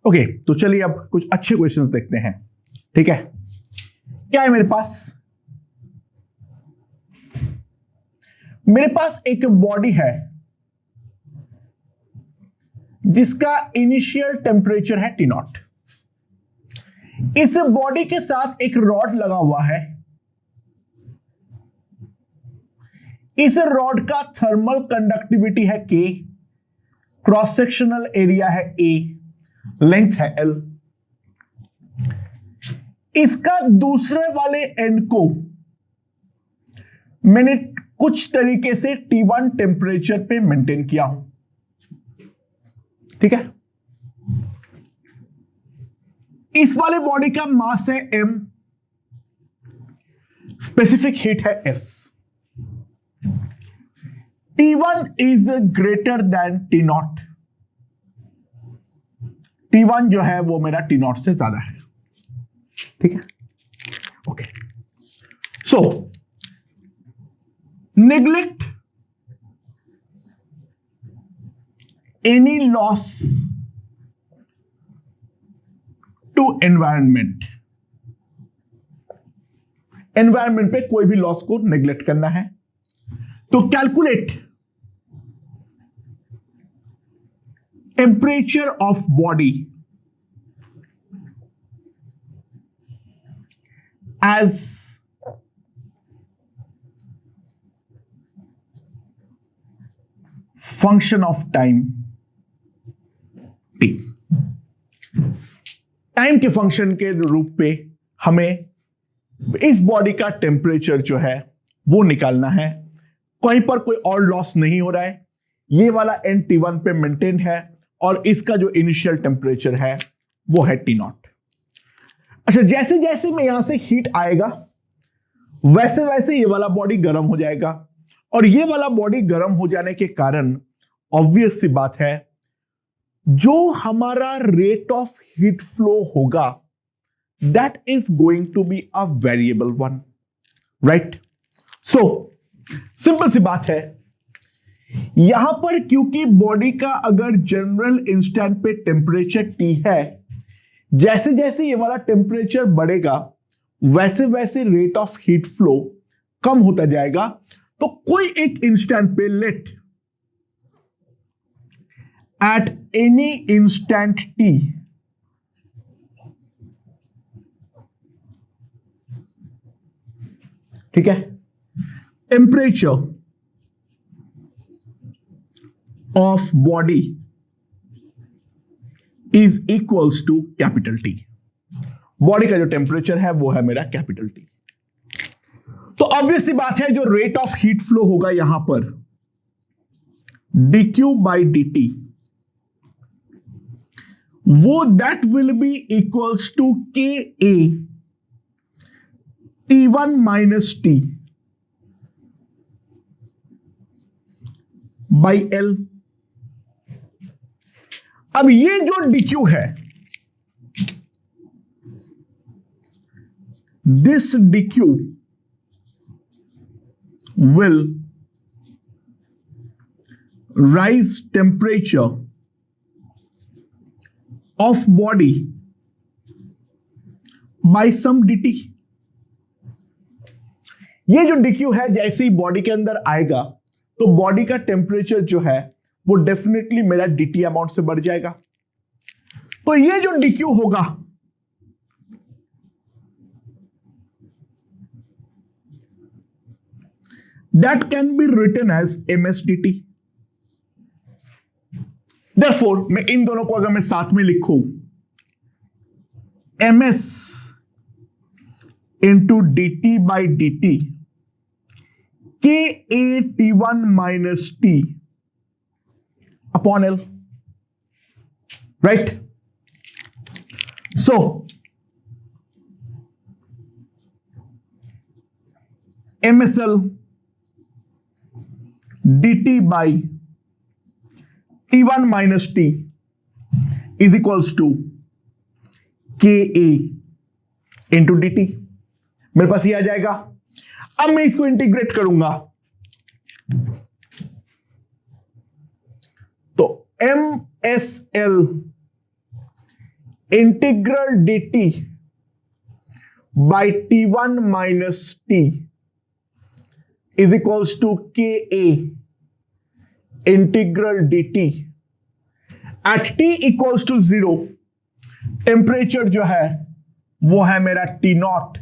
Okay, तो चलिए अब कुछ अच्छे क्वेश्चंस देखते हैं। ठीक है, क्या है मेरे पास? मेरे पास एक बॉडी है जिसका इनिशियल टेम्परेचर है T0। इस बॉडी के साथ एक रॉड लगा हुआ है। इस रॉड का थर्मल कंडक्टिविटी है K, क्रॉस सेक्शनल एरिया है A, लेंथ है L। इसका दूसरे वाले एंड को मैंने कुछ तरीके से T1 टेम्परेचर पे मेंटेन किया हूं। ठीक है, इस वाले बॉडी का मास है M, स्पेसिफिक हीट है F। T1 is greater then T0। T1 जो है वो मेरा T0 से ज्यादा है। ठीक है, okay. So neglect any loss to environment। Environment पे कोई भी लॉस को नेग्लेक्ट करना है तो calculate temperature of body as function of time T। Time के फंक्शन के रूप पे हमें इस बॉडी का टेम्परेचर जो है वो निकालना है। कहीं पर कोई और लॉस नहीं हो रहा है, ये वाला एंड T1 पे मेंटेन है और इसका जो इनिशियल टेम्परेचर है वो है T0। अच्छा, जैसे जैसे में यहां से हीट आएगा वैसे वैसे ये वाला बॉडी गर्म हो जाएगा और ये वाला बॉडी गर्म हो जाने के कारण ऑब्वियस सी बात है जो हमारा रेट ऑफ हीट फ्लो होगा that is going to be a variable one, right. So simple सी बात है, यहां पर क्योंकि बॉडी का अगर जनरल इंस्टेंट पे टेम्परेचर T है, जैसे जैसे ये वाला टेम्परेचर बढ़ेगा वैसे वैसे रेट ऑफ हीट फ्लो कम होता जाएगा। तो कोई एक इंस्टेंट पे let at any instant T ठीक है, temperature of body is equals to capital T। Body का जो टेम्परेचर है वो है मेरा कैपिटल T। तो ऑब्वियस सी बात है जो रेट ऑफ हीट फ्लो होगा यहां पर dq बाई dt वो that will be equals to KA T1 minus T by L। अब ये जो dq है, this dq will rise temperature of body by some dt। ये जो dq है जैसे ही बॉडी के अंदर आएगा तो बॉडी का टेम्परेचर जो है वो डेफिनेटली मेरा dt अमाउंट से बढ़ जाएगा। तो ये जो dq होगा that can be written as ms dt। therefore मैं इन दोनों को अगर मैं साथ में लिखूं ms into dt by dt Ka T1 minus T upon L, right? So MSL dt by T1 minus T is equals to Ka into dt। मेरे पास ये आ जाएगा। अब मैं इसको इंटीग्रेट करूंगा तो MSL integral dt by T1 minus T is equals to KA integral dt at T equals to 0। Temperature जो है वो है मेरा T0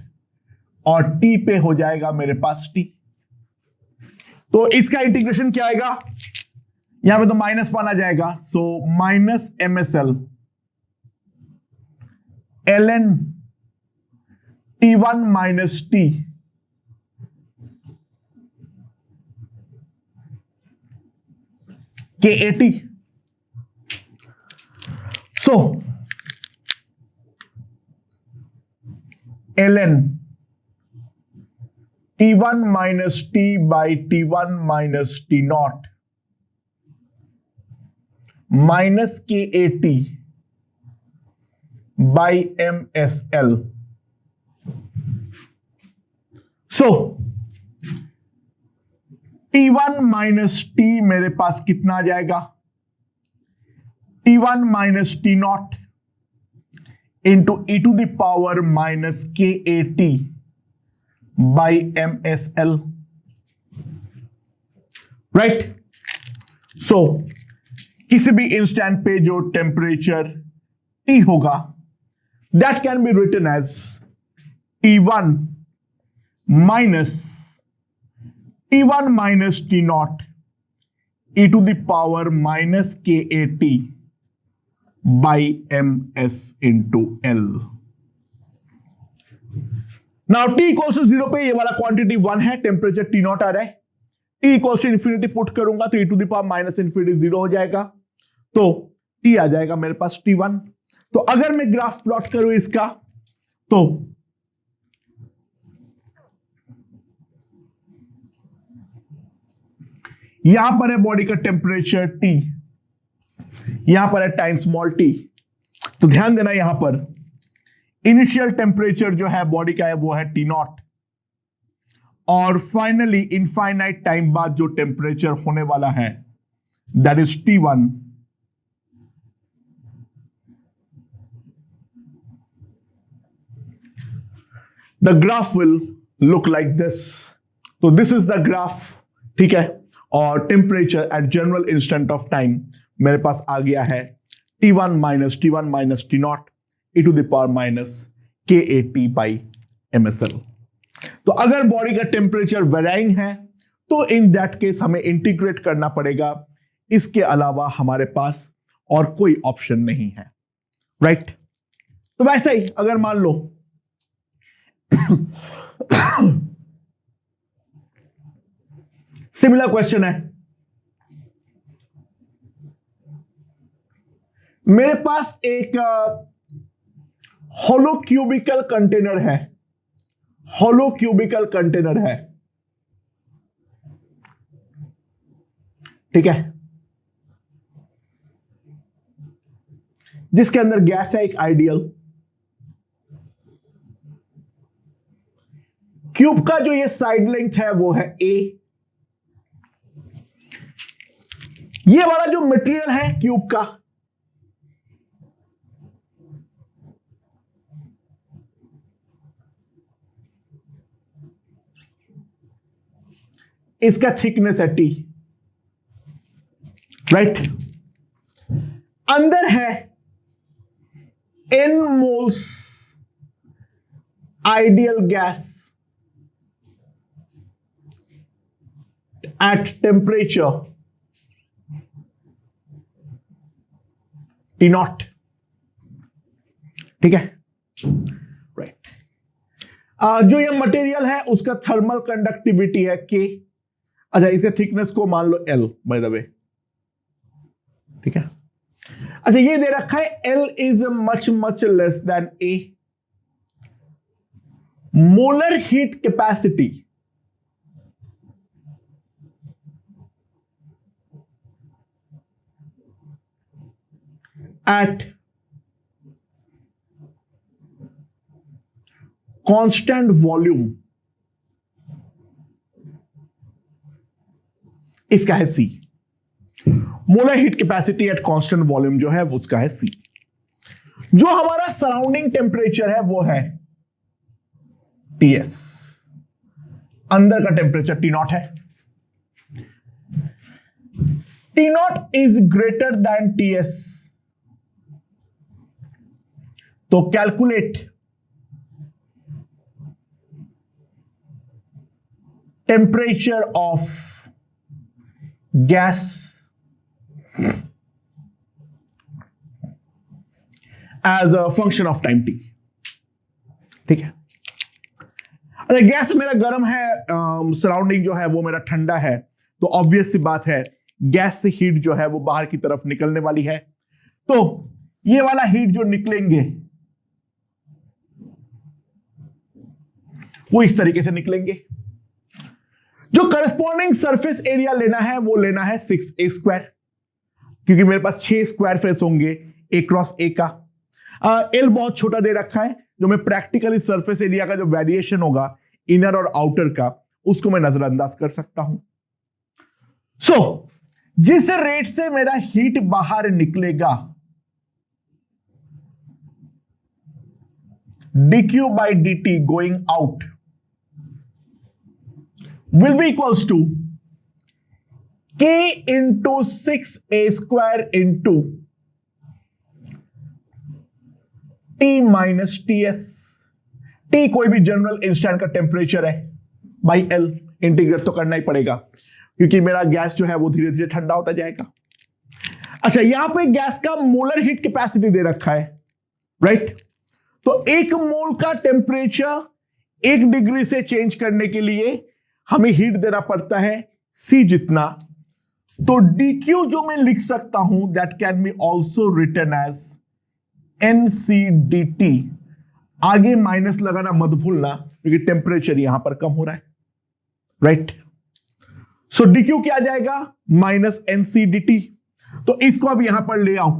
और T पे हो जाएगा मेरे पास T। तो इसका इंटीग्रेशन क्या आएगा, यहां पे तो -1 आ जाएगा, so minus MSL ln T1 minus T KAT। So ln T1 minus T by T1 minus T0 minus KAT by MSL। So T1 minus T मेरे पास कितना आ जाएगा, T1 minus T0 into e to the power minus KAT by MSL, right. So किसी भी instant पे जो temperature T होगा that can be written as T1 minus T0 e to the power minus KAT by MS into L। Now T equals to 0 पे ये वाला quantity 1 है, temperature T0 आ रहा है। T equals to infinity put करूंगा तो e to the power minus infinity 0 हो जाएगा, तो T आ जाएगा मेरे पास T1। तो अगर मैं ग्राफ प्लॉट करूं इसका, तो यहां पर है बॉडी का टेम्परेचर T, यहां पर है टाइम स्मॉल t। तो ध्यान देना यहां पर इनिशियल टेम्परेचर जो है बॉडी का है वो है T0 और फाइनली इनफाइनाइट टाइम बाद जो टेम्परेचर होने वाला है that is T1। The graph will look like this. तो दिस इज द ग्राफ, ठीक है। और temperature at general instant of time मेरे पास आ गया है T1 minus T0 e to the power minus KAT by MSL। तो अगर बॉडी का टेम्परेचर वेराइंग है तो इन दैट केस हमें इंटीग्रेट करना पड़ेगा, इसके अलावा हमारे पास और कोई ऑप्शन नहीं है, राइट। तो वैसे ही अगर मान लो सिमिलर क्वेश्चन है, मेरे पास एक होलो क्यूबिकल कंटेनर है, होलो क्यूबिकल कंटेनर है, ठीक है, जिसके अंदर गैस है एक आइडियल। क्यूब का जो ये साइड लेंथ है वो है A। ये वाला जो मटेरियल है क्यूब का इसका थिकनेस है T, राइट। अंदर है N moles ideal gas at temperature T0, ठीक है, राइट। जो ये मटेरियल है उसका थर्मल कंडक्टिविटी है K। अच्छा, इसके थिकनेस को मान लो L बाय द वे, ठीक है। अच्छा, ये दे रखा है L is much much less than A। Molar heat capacity at constant volume इसका है C। Molar heat capacity at constant volume जो है उसका है C। जो हमारा सराउंडिंग टेम्परेचर है वो है Ts, अंदर का टेम्परेचर T नॉट है। T naught is greater than Ts, तो calculate temperature of gas as a function of time T। ठीक है, अरे गैस मेरा गर्म है, सराउंडिंग जो है वो मेरा ठंडा है, तो ऑब्वियस सी बात है गैस से हीट जो है वो बाहर की तरफ निकलने वाली है। तो ये वाला हीट जो निकलेंगे वो इस तरीके से निकलेंगे। जो करस्पॉन्डिंग सरफेस एरिया लेना है वो लेना है 6a स्क्वायर, क्योंकि मेरे पास 6 स्क्वायर फेस होंगे a क्रॉस a का। एल बहुत छोटा दे रखा है, जो मैं प्रैक्टिकली सरफेस एरिया का जो वेरिएशन होगा इनर और आउटर का, उसको मैं नजरअंदाज कर सकता हूं। जिस रेट से मेरा हीट बाहर निकलेगा dq by dt going out will be equals to k into 6a square into T minus Ts। T कोई भी जनरल इंस्टेंट का टेम्परेचर है, बाई L इंटीग्रेट तो करना ही पड़ेगा, क्योंकि मेरा गैस जो है वो धीरे धीरे ठंडा होता जाएगा। अच्छा, यहां पे गैस का मोलर हीट कैपेसिटी दे रखा है, राइट? तो 1 मोल का टेम्परेचर 1 डिग्री से चेंज करने के लिए हमें हीट देना पड़ता है C जितना। तो dq जो मैं लिख सकता हूं, that can be also written as NCDT। आगे माइनस लगाना मत भूलना, क्योंकि टेम्परेचर यहां पर कम हो रहा है, राइट? सो dq क्या आ जाएगा? Minus NCDT। तो इसको अब यहां पर ले आओ,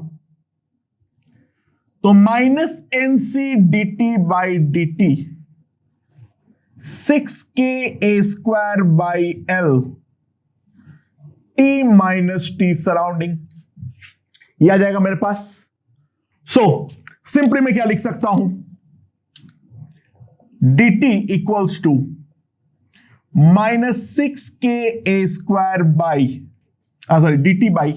तो minus NCDT by dt 6ka square by L T minus T surrounding, यह आ जाएगा मेरे पास। सिंपली मैं क्या लिख सकता हूं? dt equals to minus 6ka square by dt by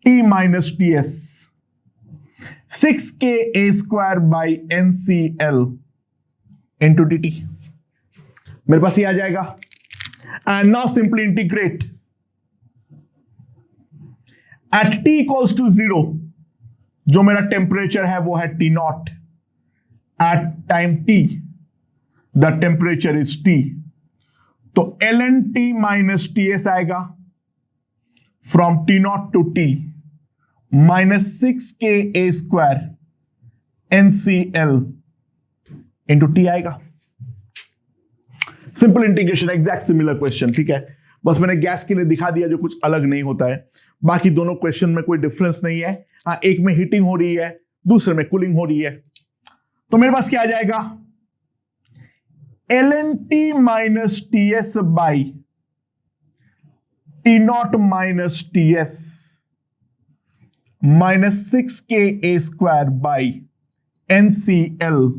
T minus Ts 6ka square by NCL into dt, मेरे पास ये आ जाएगा। And now simply integrate at T equals to 0, जो मेरा टेम्परेचर है वो है T naught. At time T the temperature is T, तो ln T माइनस Ts आएगा from T naught to T minus 6ka square NCL into T आएगा। Simple integration, exact similar question, ठीक है? बस मैंने गैस के लिए दिखा दिया जो कुछ अलग नहीं होता है। बाकी दोनों क्वेश्चन में कोई डिफरेंस नहीं है। हाँ, एक में हीटिंग हो रही है, दूसरे में कूलिंग हो रही है। तो मेरे पास क्या आ जाएगा? ln T minus Ts by T not minus Ts minus 6ka square by NCL।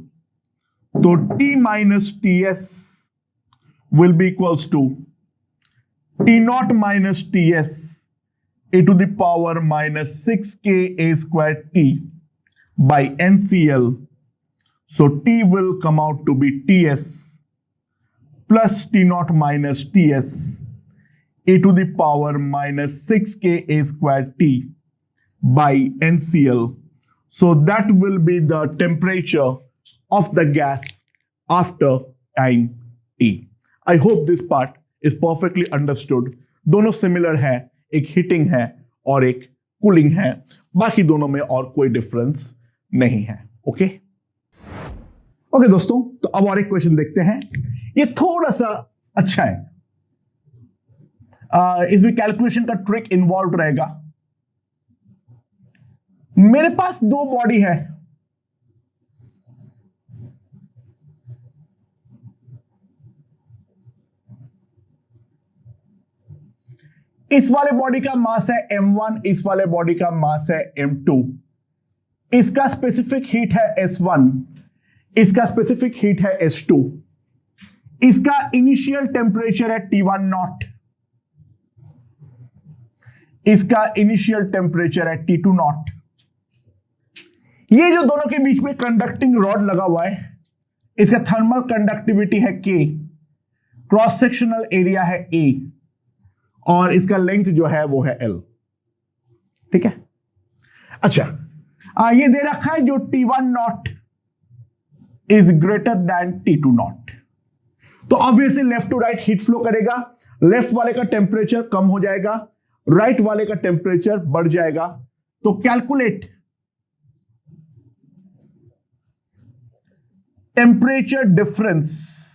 तो T minus Ts will be equals to T naught minus Ts e to the power minus 6ka square T by NCL. So T will come out to be Ts plus T naught minus Ts e to the power minus 6ka square T by NCL. So that will be the temperature of the gas after time T. I hope this part is perfectly understood. दोनों similar है, एक heating है और एक cooling है, बाकी दोनों में और कोई डिफरेंस नहीं है। ओके ओके दोस्तों, तो अब और एक क्वेश्चन देखते हैं। ये थोड़ा सा अच्छा है, इसमें कैलकुलेशन का ट्रिक इन्वॉल्व रहेगा। मेरे पास 2 बॉडी है, इस वाले बॉडी का मास है m1, इस वाले बॉडी का मास है m2, इसका स्पेसिफिक हीट है s1, इसका स्पेसिफिक हीट है s2, इसका इनिशियल टेम्परेचर है T1 नॉट, इसका इनिशियल टेम्परेचर है T2 नॉट। ये जो दोनों के बीच में कंडक्टिंग रॉड लगा हुआ है, इसका थर्मल कंडक्टिविटी है K, क्रॉस सेक्शनल एरिया है A, और इसका लेंथ जो है वो है L। ठीक है, अच्छा ये दे रखा है जो T1 naught is greater than T2 naught, तो obviously left to right heat flow करेगा, लेफ्ट वाले का टेम्परेचर कम हो जाएगा, राइट वाले का टेम्परेचर बढ़ जाएगा। तो calculate temperature difference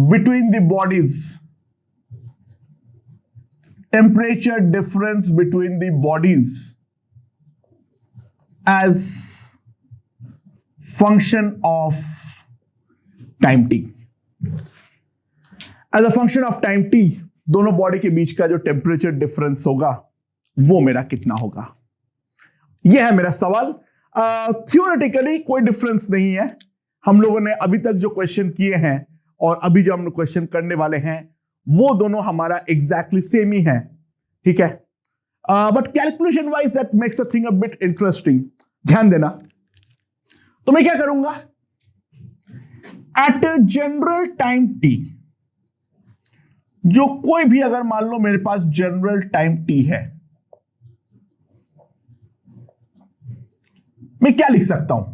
between the bodies, temperature difference between the bodies as function of time t। as a function of time t दोनों बॉडी के बीच का जो टेम्परेचर डिफरेंस होगा वो मेरा कितना होगा, यह है मेरा सवाल। थियोरेटिकली कोई डिफरेंस नहीं है, हम लोगों ने अभी तक जो क्वेश्चन किए हैं और अभी जो हम क्वेश्चन करने वाले हैं वो दोनों हमारा एग्जैक्टली सेम ही है। ठीक है, but calculation wise that makes the thing a bit interesting. ध्यान देना, तो मैं क्या करूंगा, एट जनरल टाइम टी, जो कोई भी अगर मान लो मेरे पास जनरल टाइम टी है, मैं क्या लिख सकता हूं,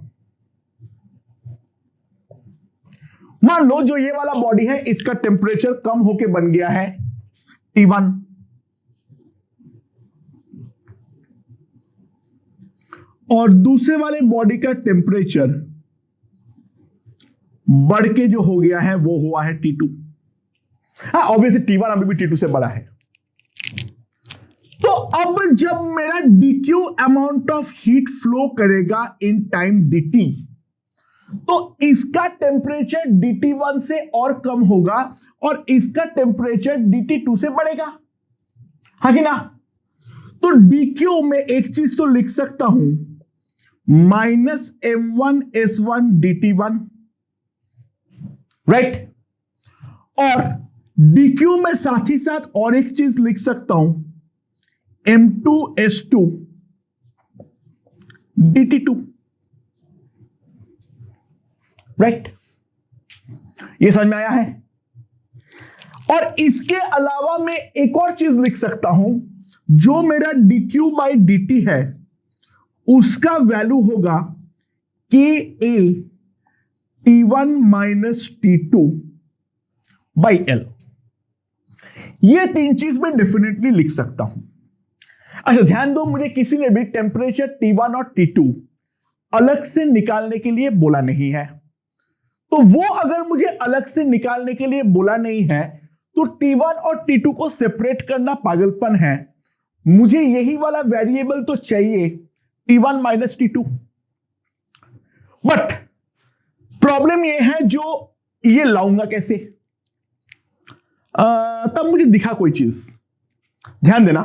मान लो जो ये वाला बॉडी है इसका टेम्परेचर कम होके बन गया है T1, और दूसरे वाले बॉडी का टेम्परेचर बढ़ के जो हो गया है वो हुआ है T2। हाँ, ऑब्वियसली T1 अभी भी T2 से बड़ा है। तो अब जब मेरा dq amount of heat flow करेगा इन टाइम dt, तो इसका टेम्परेचर dt1 से और कम होगा और इसका टेम्परेचर dt2 से बढ़ेगा, हाँ कि ना। तो dq में एक चीज तो लिख सकता हूं, माइनस m1s1 dt1, राइट, और dq में साथ ही साथ और एक चीज लिख सकता हूं, m2s2 dt2, राइट। ये समझ में आया है। और इसके अलावा मैं एक और चीज लिख सकता हूं, जो मेरा dq बाई dt है उसका वैल्यू होगा ka T1 minus T2 by L। ये तीन चीज मैं डेफिनेटली लिख सकता हूं। अच्छा ध्यान दो, मुझे किसी ने भी टेम्परेचर T1 और T2 अलग से निकालने के लिए बोला नहीं है, तो वो अगर मुझे अलग से निकालने के लिए बोला नहीं है तो T1 और T2 को सेपरेट करना पागलपन है। मुझे यही वाला वेरिएबल तो चाहिए T1 minus T2। But problem ये है, जो ये लाऊंगा कैसे, तब मुझे दिखा कोई चीज, ध्यान देना।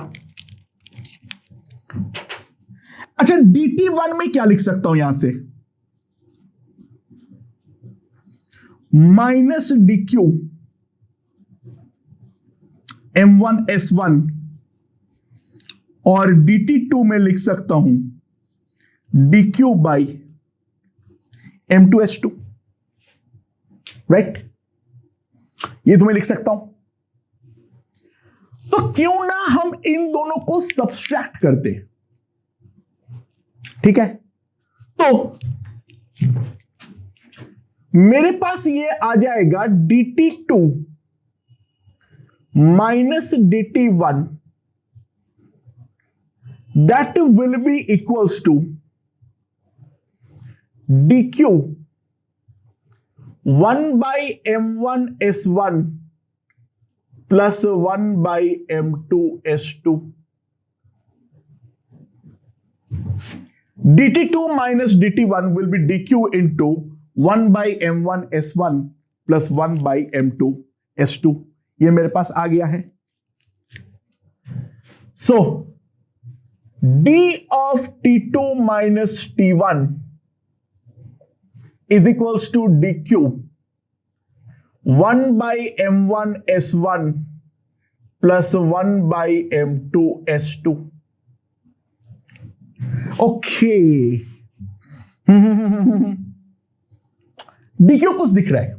अच्छा dt1 में क्या लिख सकता हूं, यहां से माइनस dq m1s1, और dt2 में लिख सकता हूं dq बाई m2s2, राइट। ये तो मैं लिख सकता हूं। तो क्यों ना हम इन दोनों को सब्सट्रैक्ट करते, ठीक है। तो मेरे पास ये आ जाएगा dt2 minus dt1, that will be equals to dq 1 by m1s1 plus 1 by m2s2। dt2 minus dt1 will be dq into 1 by m1 s1 plus 1 by m2 S2, ये मेरे पास आ गया है। सो d of T2 minus T1 is equals to dq 1 by m1 s1 plus 1 by m2 s2. Okay, dq कुछ दिख रहा है।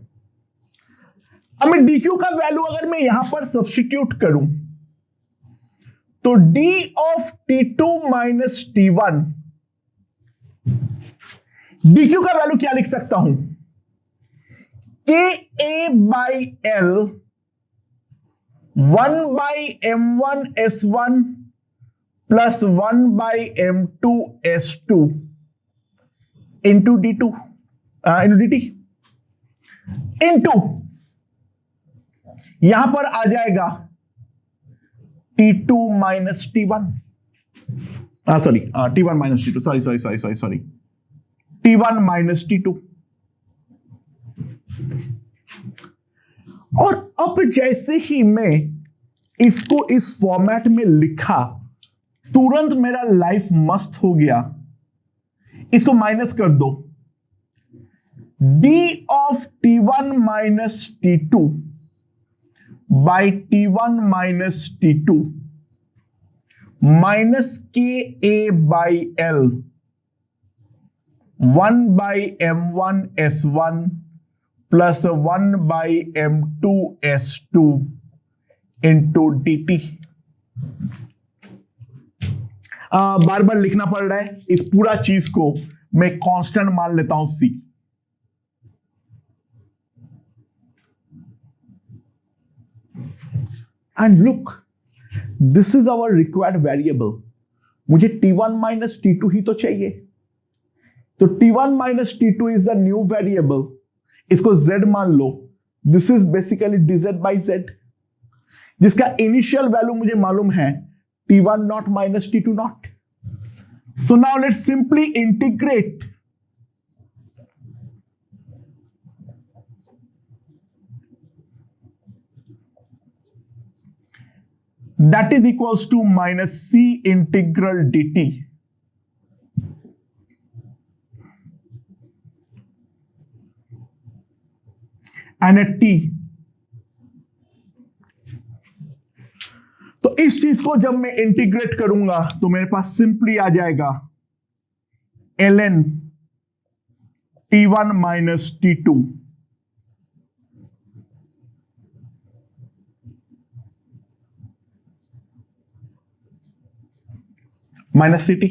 अब मैं dq का वैल्यू अगर मैं यहां पर सब्स्टिट्यूट करूं तो d of T2 minus T1, dq का वैल्यू क्या लिख सकता हूं? KA by L 1 by M1 S1 plus 1 by M2 S2 into D2 into DT into यहां पर आ जाएगा T2 minus T1, sorry T1 minus T2, sorry T1 minus T2। और अब जैसे ही मैं इसको इस फॉर्मेट में लिखा तुरंत मेरा लाइफ मस्त हो गया। इसको माइनस कर दो, d of T1 minus T2 by T1 minus T2 minus KA by L 1 by M1 S1 plus 1 by M2 S2 into DT। बार बार लिखना पड़ रहा है, इस पूरा चीज को मैं कांस्टेंट मान लेता हूं C। And look, this is our required variable. मुझे T1 माइनस T2 ही तो चाहिए, तो T1 minus T2 is the new variable. इसको Z मान लो। This is basically dz by Z, जिसका इनिशियल वैल्यू मुझे मालूम है T1 naught minus T2 naught. So now let's simply integrate that is equals to minus C integral dt and a t। तो इस चीज को जब मैं इंटीग्रेट करूंगा तो मेरे पास सिंपली आ जाएगा ln T1 minus T2 minus Ct।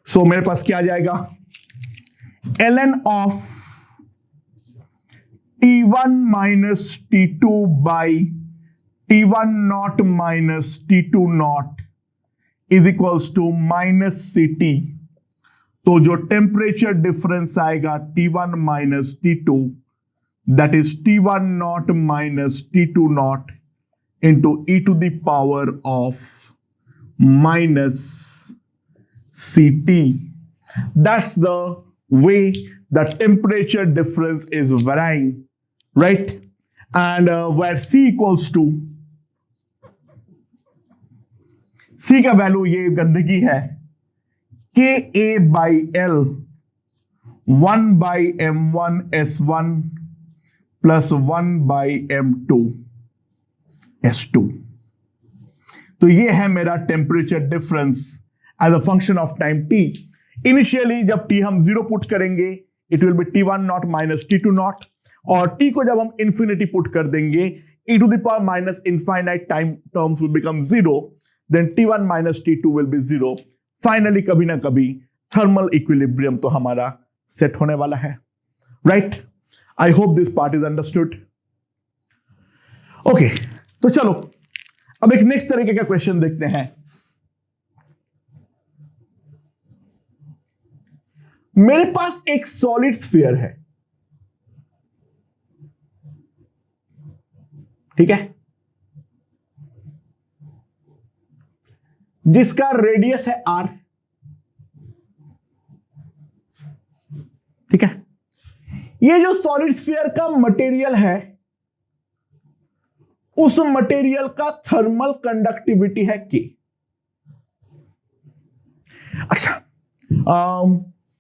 So मेरे पास क्या आ जाएगा, ln of T1 minus T2 by T1 naught minus T2 naught is equals to minus Ct। तो जो टेम्परेचर डिफरेंस आएगा T1 minus T2, that is T1 naught minus T2 naught into e to the power of minus Ct। That's the way the temperature difference is varying, right? And where C equals to, C का value ये गंदगी है KA by L 1 by M1 S1 plus 1 by M2 S2। तो ये है मेरा temperature difference as a function of time t। Initially जब t हम 0 पुट करेंगे it will be T1 naught minus T2 naught, और t को जब हम इंफिनिटी पुट कर देंगे e to the power minus infinite time terms will become 0, then T1 minus T2 will be 0। Finally कभी ना कभी थर्मल इक्विलिब्रियम तो हमारा सेट होने वाला है, right? I hope this part is understood. Okay, तो चलो अब एक नेक्स्ट तरीके का क्वेश्चन देखते हैं। मेरे पास एक सॉलिड स्फीयर है, ठीक है, जिसका रेडियस है r, ठीक है। ये जो सॉलिड स्फीयर का मटेरियल है उस मटेरियल का थर्मल कंडक्टिविटी है के। अच्छा,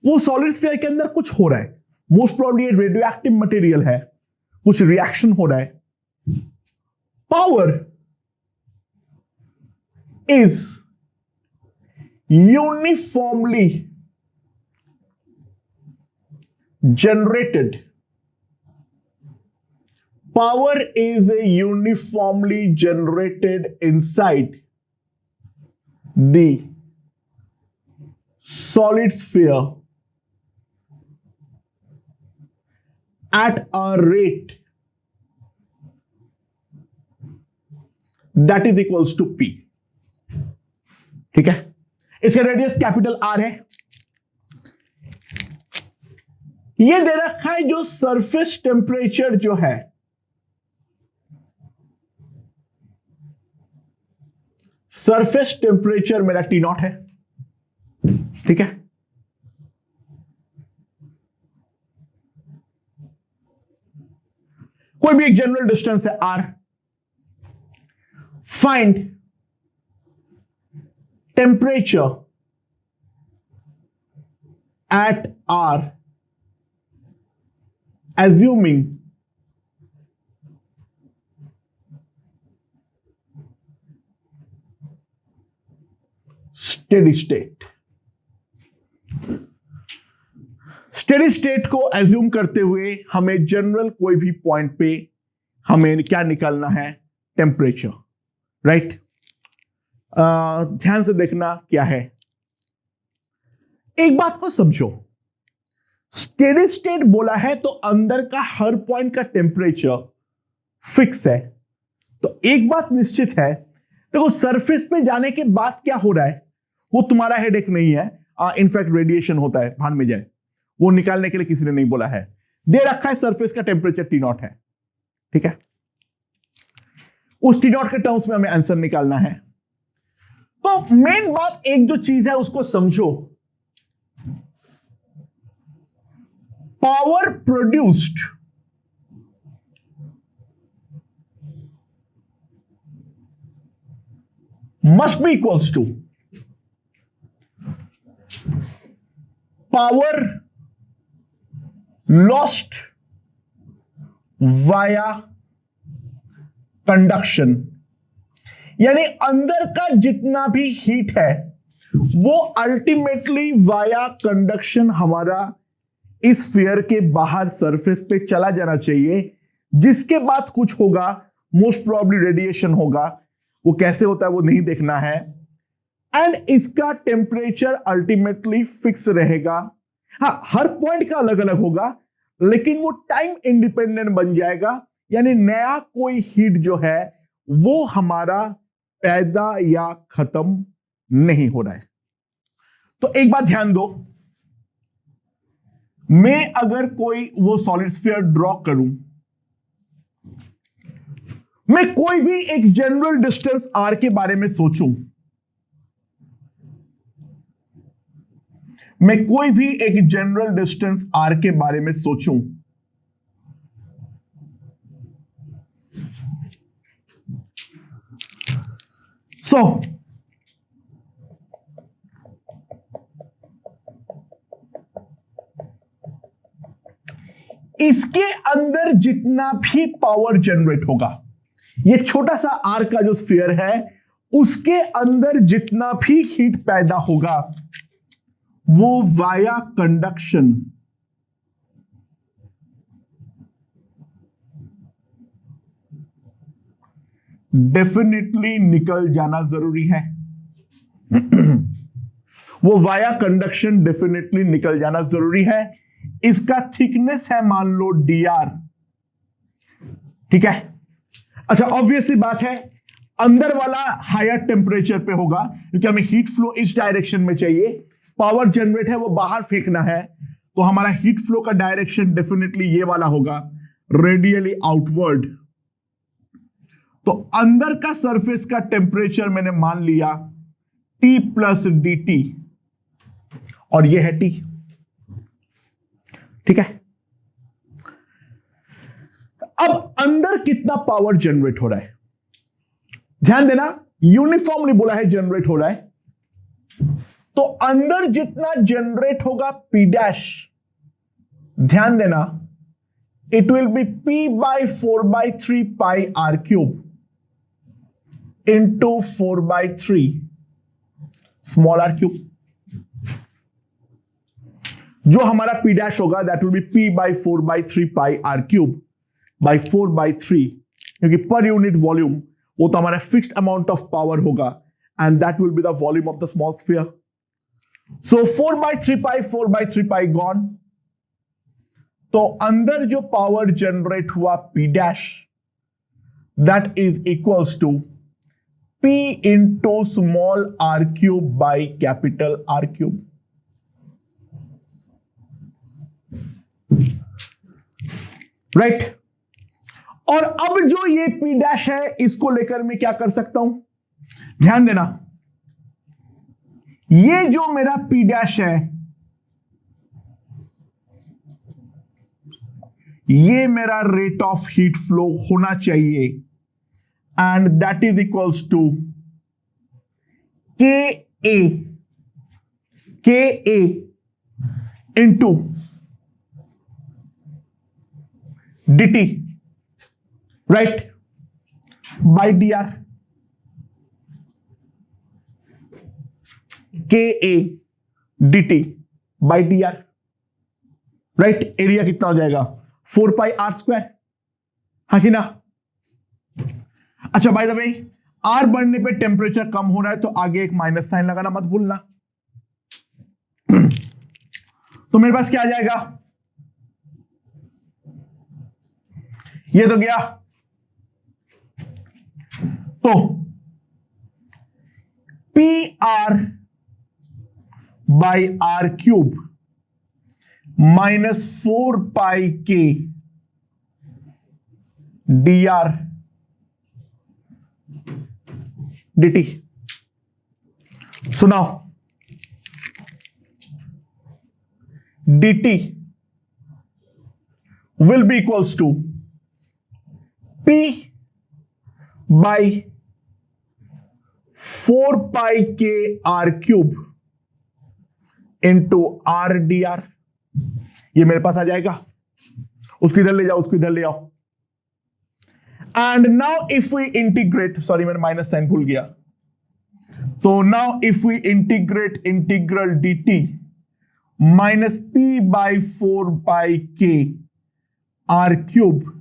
वो सॉलिड स्फीयर के अंदर कुछ हो रहा है, most probably radio active material है, कुछ रिएक्शन हो रहा है। Power is uniformly generated. Power is uniformly generated inside the solid sphere at a rate that is equals to P. ठीक है, इसका रेडियस कैपिटल R है। ये दे रखा है जो सरफेस टेम्परेचर जो है, सरफेस टेम्परेचर मेरा T नॉट है। ठीक है, कोई भी एक जनरल डिस्टेंस है R। Find temperature at R assuming steady state। Steady state को एज्यूम करते हुए हमें जनरल कोई भी पॉइंट पे हमें क्या निकालना है, टेम्परेचर। राइट, ध्यान से देखना क्या है। एक बात को समझो, स्टेडी स्टेट बोला है तो अंदर का हर पॉइंट का टेम्परेचर फिक्स है। तो एक बात निश्चित है, देखो सरफेस पे जाने के बाद क्या हो रहा है वो तुम्हारा हेडेक नहीं है। इनफैक्ट रेडिएशन होता है, भान में जाए, वो निकालने के लिए किसी ने नहीं बोला है। दे रखा है सरफेस का टेम्परेचर T नॉट है। ठीक है, उस T नॉट के टर्म्स में हमें आंसर निकालना है। तो मेन बात एक जो चीज है उसको समझो, power produced must be equals to power lost via conduction। यानी अंदर का जितना भी हीट है वो अल्टीमेटली वाया कंडक्शन हमारा इस स्फीयर के बाहर सरफेस पे चला जाना चाहिए, जिसके बाद कुछ होगा, मोस्ट प्रोबेबली रेडिएशन होगा। वो कैसे होता है वो नहीं देखना है। एंड इसका टेम्परेचर अल्टीमेटली फिक्स रहेगा। हाँ, हर पॉइंट का अलग अलग होगा, लेकिन वो टाइम इंडिपेंडेंट बन जाएगा। यानी नया कोई हीट जो है वो हमारा पैदा या खत्म नहीं हो रहा है। तो एक बात ध्यान दो, मैं अगर कोई वो सॉलिड स्फीयर ड्रॉ करूं, मैं कोई भी एक जनरल डिस्टेंस R के बारे में सोचूं, मैं कोई भी एक जनरल डिस्टेंस R के बारे में सोचूं, इसके अंदर जितना भी पावर जनरेट होगा, ये छोटा सा R का जो स्फीयर है उसके अंदर जितना भी हीट पैदा होगा वो वाया कंडक्शन डेफिनेटली निकल जाना जरूरी है। वो वाया कंडक्शन डेफिनेटली निकल जाना जरूरी है। इसका थिकनेस है मान लो dr। ठीक है, अच्छा ऑब्वियस सी बात है अंदर वाला हायर टेम्परेचर पे होगा क्योंकि हमें हीट फ्लो इस डायरेक्शन में चाहिए, पावर जनरेट है वो बाहर फेंकना है, तो हमारा हीट फ्लो का डायरेक्शन डेफिनेटली ये वाला होगा, रेडियली आउटवर्ड। तो अंदर का सरफेस का टेम्परेचर मैंने मान लिया T प्लस dt और ये है T। ठीक है, अब अंदर कितना पावर जनरेट हो रहा है ध्यान देना, यूनिफॉर्मली बोला है जनरेट हो रहा है, तो अंदर जितना जनरेट होगा P डैश, ध्यान देना, it will B P by 4/3 pi R cube into 4/3 small r cube. जो हमारा P डैश होगा that will B P by 4/3 pi R cube by 4/3, क्योंकि पर यूनिट वॉल्यूम वो तो हमारा फिक्स्ड अमाउंट ऑफ पावर होगा, and that will be the volume of the small sphere. So 4/3 pi gone, तो अंदर जो power generate हुआ P dash, that is equals to P into small r cube by capital R cube. Right right? और अब जो ये P dash है, इसको लेकर मैं क्या कर सकता हूं, ध्यान देना, ये जो मेरा P डैश है, ये मेरा रेट ऑफ हीट फ्लो होना चाहिए, and that is equals to K A into dt, right, by dr, ka dt by dr, right। Area कितना हो जाएगा 4 पाई r स्क्वायर, हाँ कि ना। अच्छा, बाय द वे, r बढ़ने पे टेम्परेचर कम हो रहा है, तो आगे एक माइनस साइन लगाना मत भूलना। तो मेरे पास क्या आ जाएगा, ये तो गया, तो PR by R cube minus 4 pi K dr dt। सुनाओ, dt will be equals to P by 4 pi K R cube into R dr। ये मेरे पास आ जाएगा, उसको इधर ले जाओ, उसको इधर ले आओ, and now if we integrate, sorry मैंने माइनस साइन भूल गया, तो now if we integrate integral dt minus P by 4 pi K R cube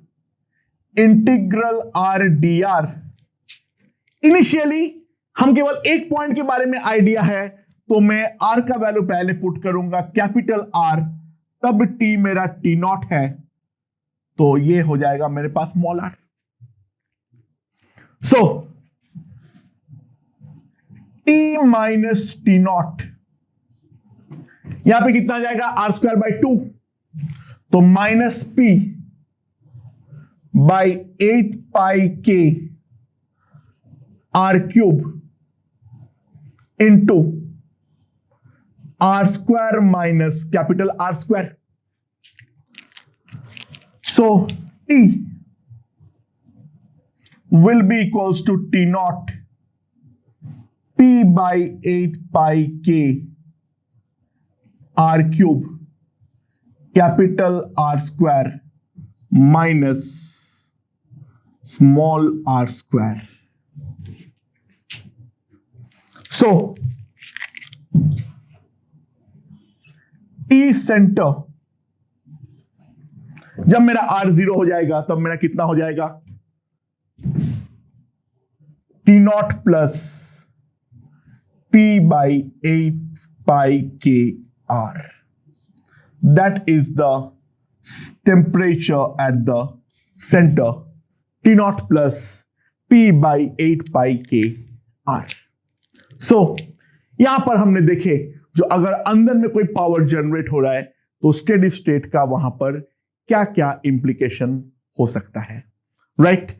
integral R dr। Initially हम केवल एक पॉइंट के बारे में आइडिया है, तो मैं R का वैल्यू पहले पुट करूंगा कैपिटल R, तब T मेरा T नॉट है, तो ये हो जाएगा मेरे पास small r। So T minus T naught, यहां पे कितना आ जाएगा R स्क्वायर बाई 2, तो minus P by 8 pi K R cube into R square minus capital R square. So T will be equals to T naught P by 8 pi K R cube capital R square minus small r square. So T centre, जब मेरा R 0 हो जाएगा तब मेरा कितना हो जाएगा, T not plus P by 8 pi K R. That is the temperature at the center. T naught plus P by 8 pi K R. So यहां पर हमने देखे जो अगर अंदर में कोई पावर जनरेट हो रहा है तो स्टेडी स्टेट का वहां पर क्या क्या इंप्लीकेशन हो सकता है, राइट।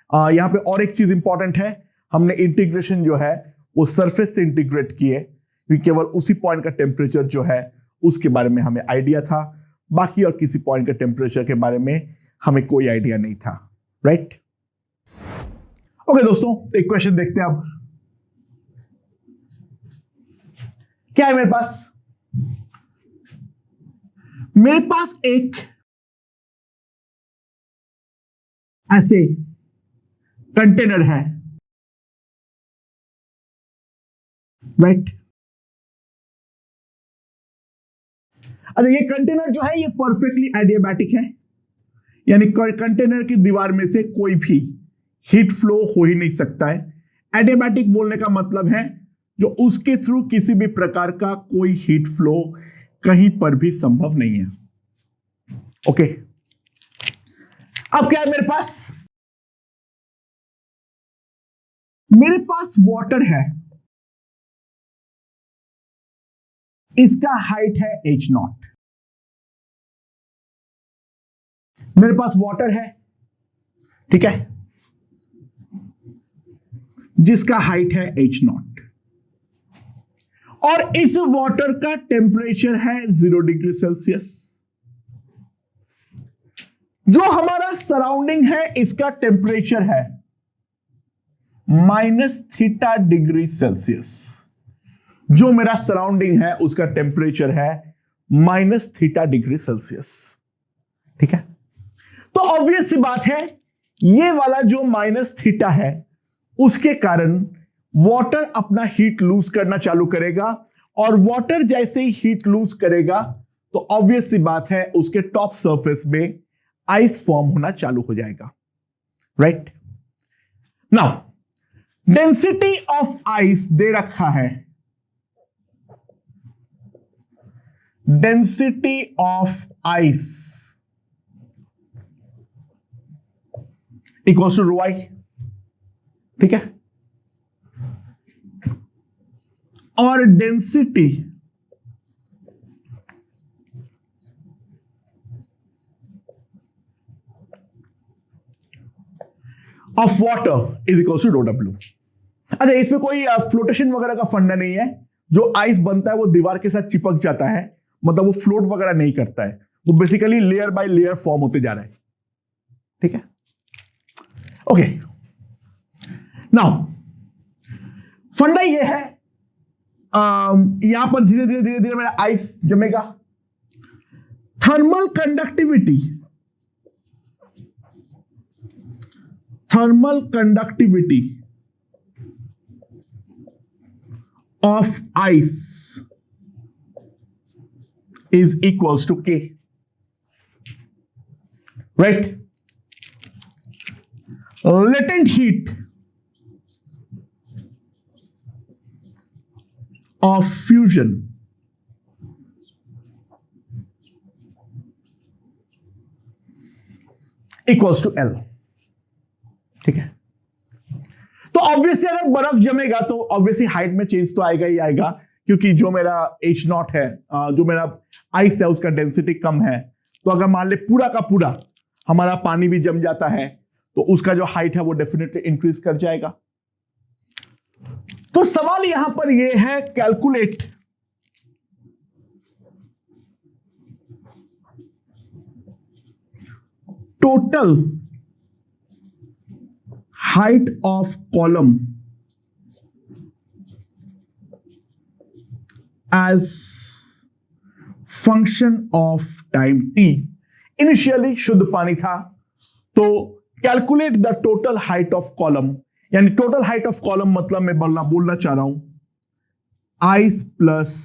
यहां पे और एक चीज इंपॉर्टेंट है, हमने इंटीग्रेशन जो है वो सरफेस से इंटीग्रेट किए क्योंकि केवल उसी पॉइंट का टेम्परेचर जो है उसके बारे में हमें आइडिया था, बाकी और किसी पॉइंट के टेम्परेचर के बारे में हमें कोई आइडिया नहीं था, राइट। ओके दोस्तों, एक क्वेश्चन देखते हैं अब। क्या है मेरे पास? मेरे पास एक ऐसे कंटेनर है, राइट? अच्छा, ये कंटेनर जो है ये परफेक्टली एडियाबैटिक है, यानी कंटेनर की दीवार में से कोई भी हीट फ्लो हो ही नहीं सकता है। एडियाबैटिक बोलने का मतलब है जो उसके थ्रू किसी भी प्रकार का कोई हीट फ्लो कहीं पर भी संभव नहीं है। ओके, अब क्या है मेरे पास? मेरे पास वाटर है, इसका हाइट है h0। मेरे पास वाटर है, ठीक है, जिसका हाइट है h0, और इस वाटर का टेम्परेचर है 0 डिग्री सेल्सियस। जो हमारा सराउंडिंग है इसका टेम्परेचर है -θ डिग्री सेल्सियस। जो मेरा सराउंडिंग है उसका टेम्परेचर है -θ डिग्री सेल्सियस, ठीक है। तो ऑब्वियस सी बात है, ये वाला जो -θ है उसके कारण वाटर अपना हीट लूज करना चालू करेगा, और वाटर जैसे ही हीट लूज करेगा तो ऑब्वियस सी बात है उसके टॉप सरफेस में आइस फॉर्म होना चालू हो जाएगा, right? Now density of ice दे रखा है, density of ice equals to ρi, ठीक है। और density of water is equals to ρw। अच्छा, इसमें कोई फ्लोटेशन वगैरह का फंडा नहीं है। जो आइस बनता है वो दीवार के साथ चिपक जाता है, मतलब वो फ्लोट वगैरह नहीं करता है, वो basically layer by layer form होते जा रहा है, ठीक है। ओके, नाउ फंडा ये है, यहां पर धीरे धीरे धीरे धीरे मेरा आइस जमेगा। Thermal conductivity, thermal conductivity of ice is equals to K, right? Latent heat of fusion equals to L, ठीक है। तो ऑब्वियसली अगर बर्फ जमेगा तो ऑब्वियसली हाइट में चेंज तो आएगा ही आएगा, क्योंकि जो मेरा h0 है, जो मेरा आइस है उसका डेंसिटी कम है। तो अगर मान ले पूरा का पूरा हमारा पानी भी जम जाता है तो उसका जो हाइट है वो डेफिनेटली इंक्रीज कर जाएगा। तो सवाल यहां पर ये है, calculate total height of column as function of time t। Initially शुद्ध पानी था, तो calculate the total height of column, यानी टोटल हाइट ऑफ कॉलम मतलब मैं बोलना चाह रहा हूं आइस प्लस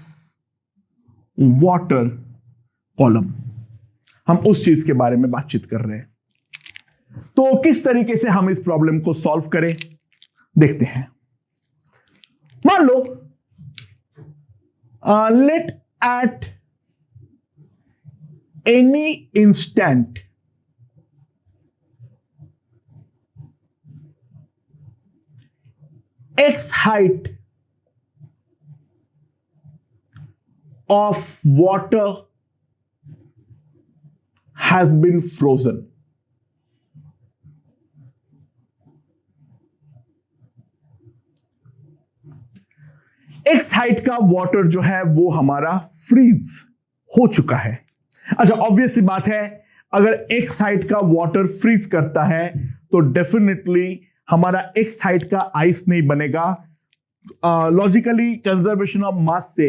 वाटर कॉलम। हम उस चीज के बारे में बातचीत कर रहे हैं। तो किस तरीके से हम इस प्रॉब्लम को सॉल्व करें देखते हैं। मान लो let at any instant x height of water has been frozen। X height का वाटर जो है वो हमारा फ्रीज हो चुका है। अच्छा, ऑब्वियस सी बात है, अगर एक्स हाइट का वाटर फ्रीज करता है तो डेफिनेटली हमारा एक्स हाइट का आइस नहीं बनेगा। लॉजिकली कंजर्वेशन ऑफ मास से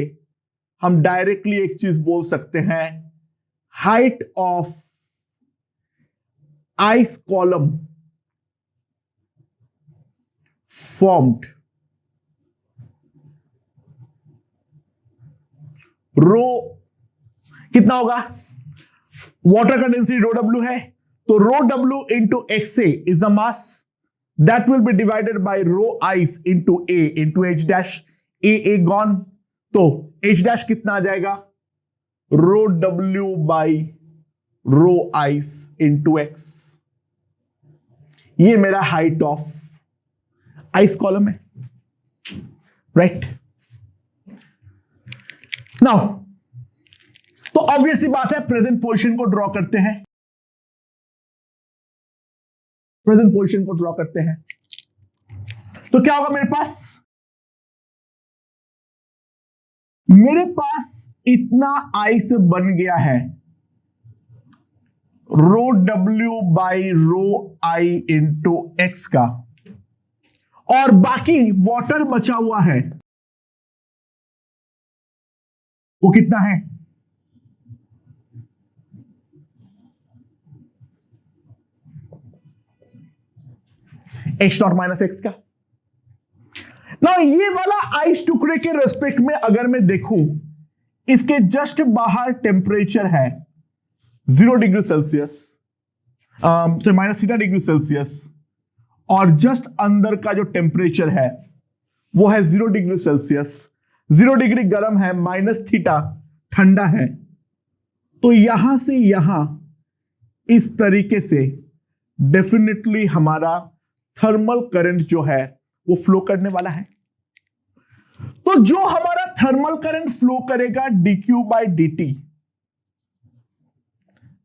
हम डायरेक्टली एक चीज बोल सकते हैं, height of ice column formed rho कितना होगा, वाटर का डेंसिटी रो डब्ल्यू है, तो rho W into X A is the mass that will be divided by rho ice into H dash, A gone, तो एच डैश कितना आ जाएगा, rho W by rho ice into X. ये मेरा height of ice column है, right. Now तो obviously बात है, प्रेजेंट पोजीशन को ड्रॉ करते हैं, प्रेजेंट पोजीशन को ड्रॉ करते हैं, तो क्या होगा मेरे पास इतना आइस बन गया है, rho W by rho I into X का, और बाकी वाटर बचा हुआ है वो कितना है, एच नॉट माइनस एक्स का। ना ये वाला आइस टुकड़े के रेस्पेक्ट में अगर मैं देखूं, इसके जस्ट बाहर टेम्परेचर है 0 degree Celsius, minus theta degree Celsius, और जस्ट अंदर का जो टेम्परेचर है वो है 0 डिग्री सेल्सियस। 0 डिग्री गर्म है, माइनस थीटा ठंडा है, तो यहां से यहां इस तरीके से डेफिनेटली हमारा थर्मल करंट जो है वो फ्लो करने वाला है। तो जो हमारा थर्मल करंट फ्लो करेगा dq by dt,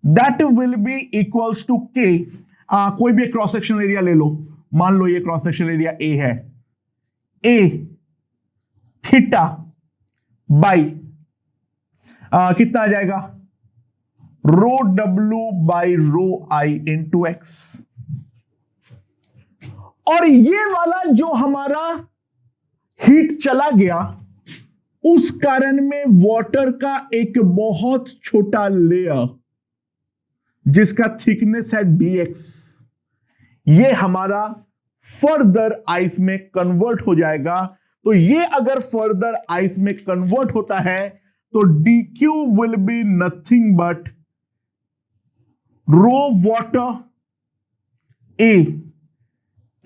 that will be equals to k, कोई भी क्रॉस सेक्शन एरिया ले लो, मान लो ये क्रॉस सेक्शन एरिया a है, a थीटा बाई कितना आ जाएगा, rho W by rho I into X. और ये वाला जो हमारा हीट चला गया, उस कारण में वाटर का एक बहुत छोटा लेयर जिसका थिकनेस है dx, ये हमारा फर्दर आइस में कन्वर्ट हो जाएगा। तो ये अगर फर्दर आइस में कन्वर्ट होता है तो dq will be nothing but rho water a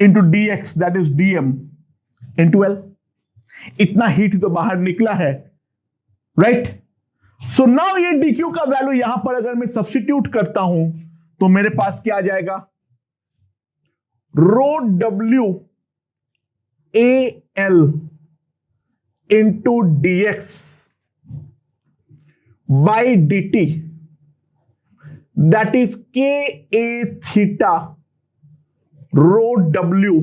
into dx, that is dm into l। इतना हीट तो बाहर निकला है, राइट। सो नाउ ये dq का वैल्यू यहां पर अगर मैं सब्स्टिट्यूट करता हूं तो मेरे पास क्या आ जाएगा, rho w a l into dx by dt, that is k a theta rho w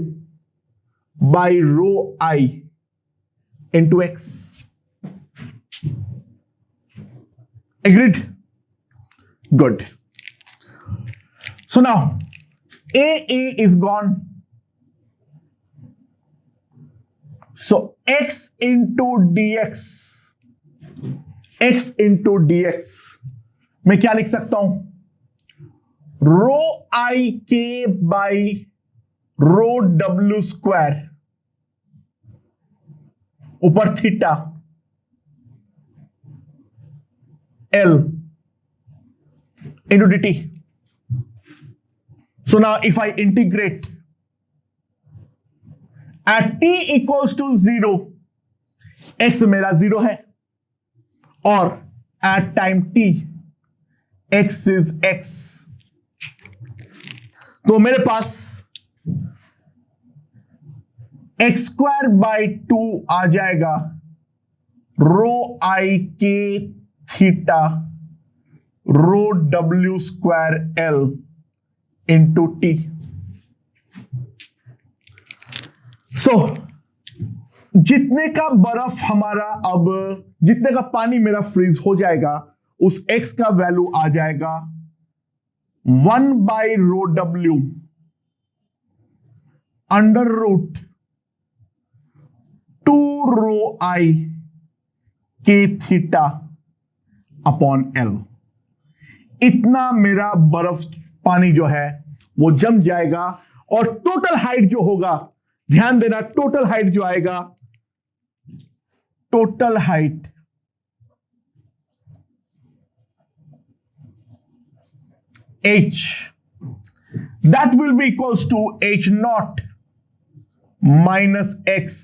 by rho i into x। Agreed? Good. So now a is gone. So x into dx, मैं क्या लिख सकता हूं, रो I के by rho W square ऊपर theta L into dt. So now if I integrate at t equals to 0, x मेरा 0 है, और at time t x is x, तो मेरे पास x स्क्वायर बाई 2 आ जाएगा rho I K theta rho W square L into T. So जितने का बर्फ हमारा, अब जितने का पानी मेरा फ्रीज हो जाएगा, उस x का वैल्यू आ जाएगा 1 by rho W under root 2 rho I K theta upon L. इतना मेरा बर्फ पानी जो है वो जम जाएगा और टोटल हाइट जो होगा, ध्यान देना, टोटल हाइट जो आएगा, total height h, that will be equals to h naught minus x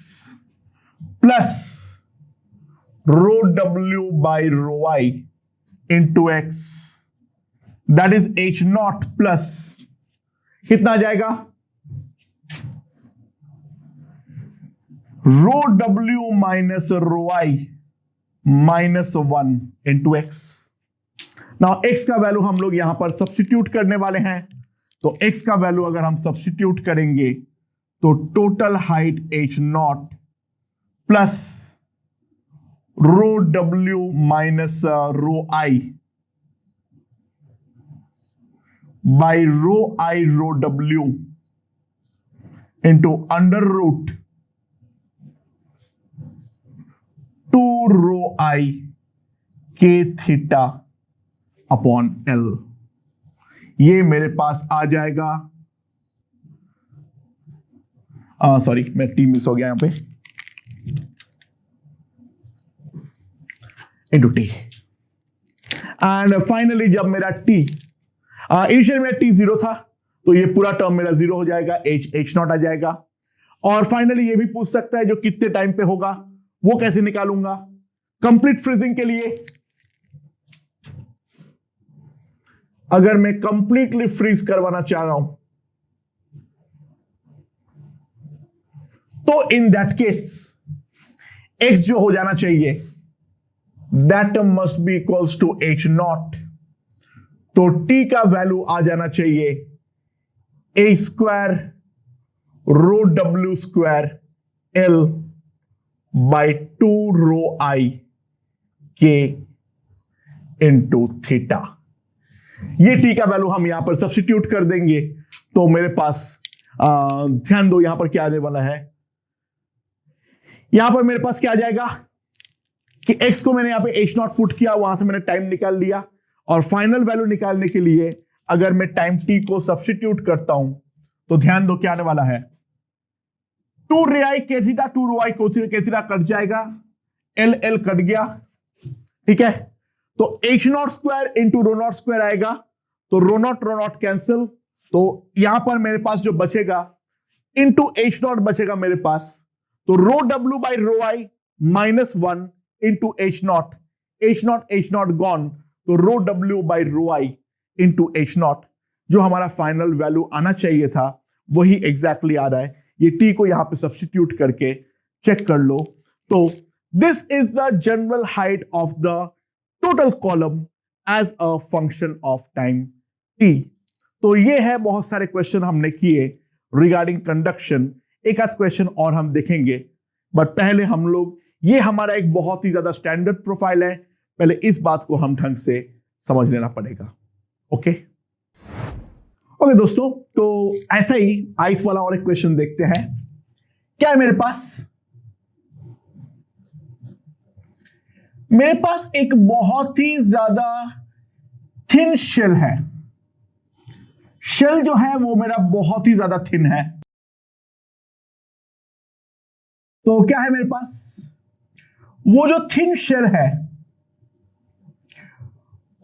plus rho w by rho I into x, that is h naught plus कितना आ जाएगा, rho w minus rho I minus 1 into X. Now x का value हम लोग यहां पर substitute करने वाले हैं, तो x का वैल्यू अगर हम सब्स्टिट्यूट करेंगे तो total height h naught plus rho w minus rho I by rho I rho w into under root 2 rho I K theta upon L. ये मेरे पास आ जाएगा, सॉरी मैं टी मिस हो गया यहां पे, इंटू टी। एंड फाइनली जब मेरा टी, इनिशियल मेरा टी 0 था तो ये पूरा टर्म मेरा 0 हो जाएगा, h नॉट आ जाएगा। और फाइनली ये भी पूछ सकता है जो कितने टाइम पे होगा, वो कैसे निकालूंगा। कंप्लीट फ्रीजिंग के लिए अगर मैं कंप्लीटली फ्रीज करवाना चाह रहा हूं तो इन दैट केस x जो हो जाना चाहिए that must be equals to h naught, तो t का वैल्यू आ जाना चाहिए a square rho w square l by 2 rho I K into theta. ये टी का वैल्यू हम यहां पर सब्स्टिट्यूट कर देंगे तो मेरे पास ध्यान दो यहां पर क्या आने वाला है, यहां पर मेरे पास क्या आ जाएगा कि x को मैंने यहां पे h नॉट पुट किया, वहां से मैंने टाइम निकाल लिया, और फाइनल वैल्यू निकालने के लिए अगर मैं टाइम t को सब्स्टिट्यूट करता हूं तो ध्यान दो क्या आने वाला है, 2 रे आई K theta 2 rho I K theta cut जाएगा, एल एल कट गया, ठीक है। तो h not square into rho not square आएगा, तो रो नॉट कैंसिल, तो यहां पर मेरे पास जो बचेगा इंटू h नॉट बचेगा मेरे पास, तो रो w by rho I minus 1 into h not gone, तो रो w by rho I into h not, जो हमारा फाइनल वैल्यू आना चाहिए था वही एग्जैक्टली आ रहा है। ये t को यहां पे सब्स्टिट्यूट करके चेक कर लो, तो this is the general height of the total column as a function of time t। तो ये है, बहुत सारे क्वेश्चन हमने किए रिगार्डिंग कंडक्शन, एक आध क्वेश्चन और हम देखेंगे, बट पहले हम लोग, ये हमारा एक बहुत ही ज्यादा स्टैंडर्ड प्रोफाइल है, पहले इस बात को हम ढंग से समझ लेना पड़ेगा। ओके ओके दोस्तों, तो ऐसा ही आइस वाला और एक क्वेश्चन देखते हैं। क्या है मेरे पास एक बहुत ही ज्यादा थिन शेल है, शेल जो है वो मेरा बहुत ही ज्यादा थिन है। तो क्या है मेरे पास, वो जो थिन शेल है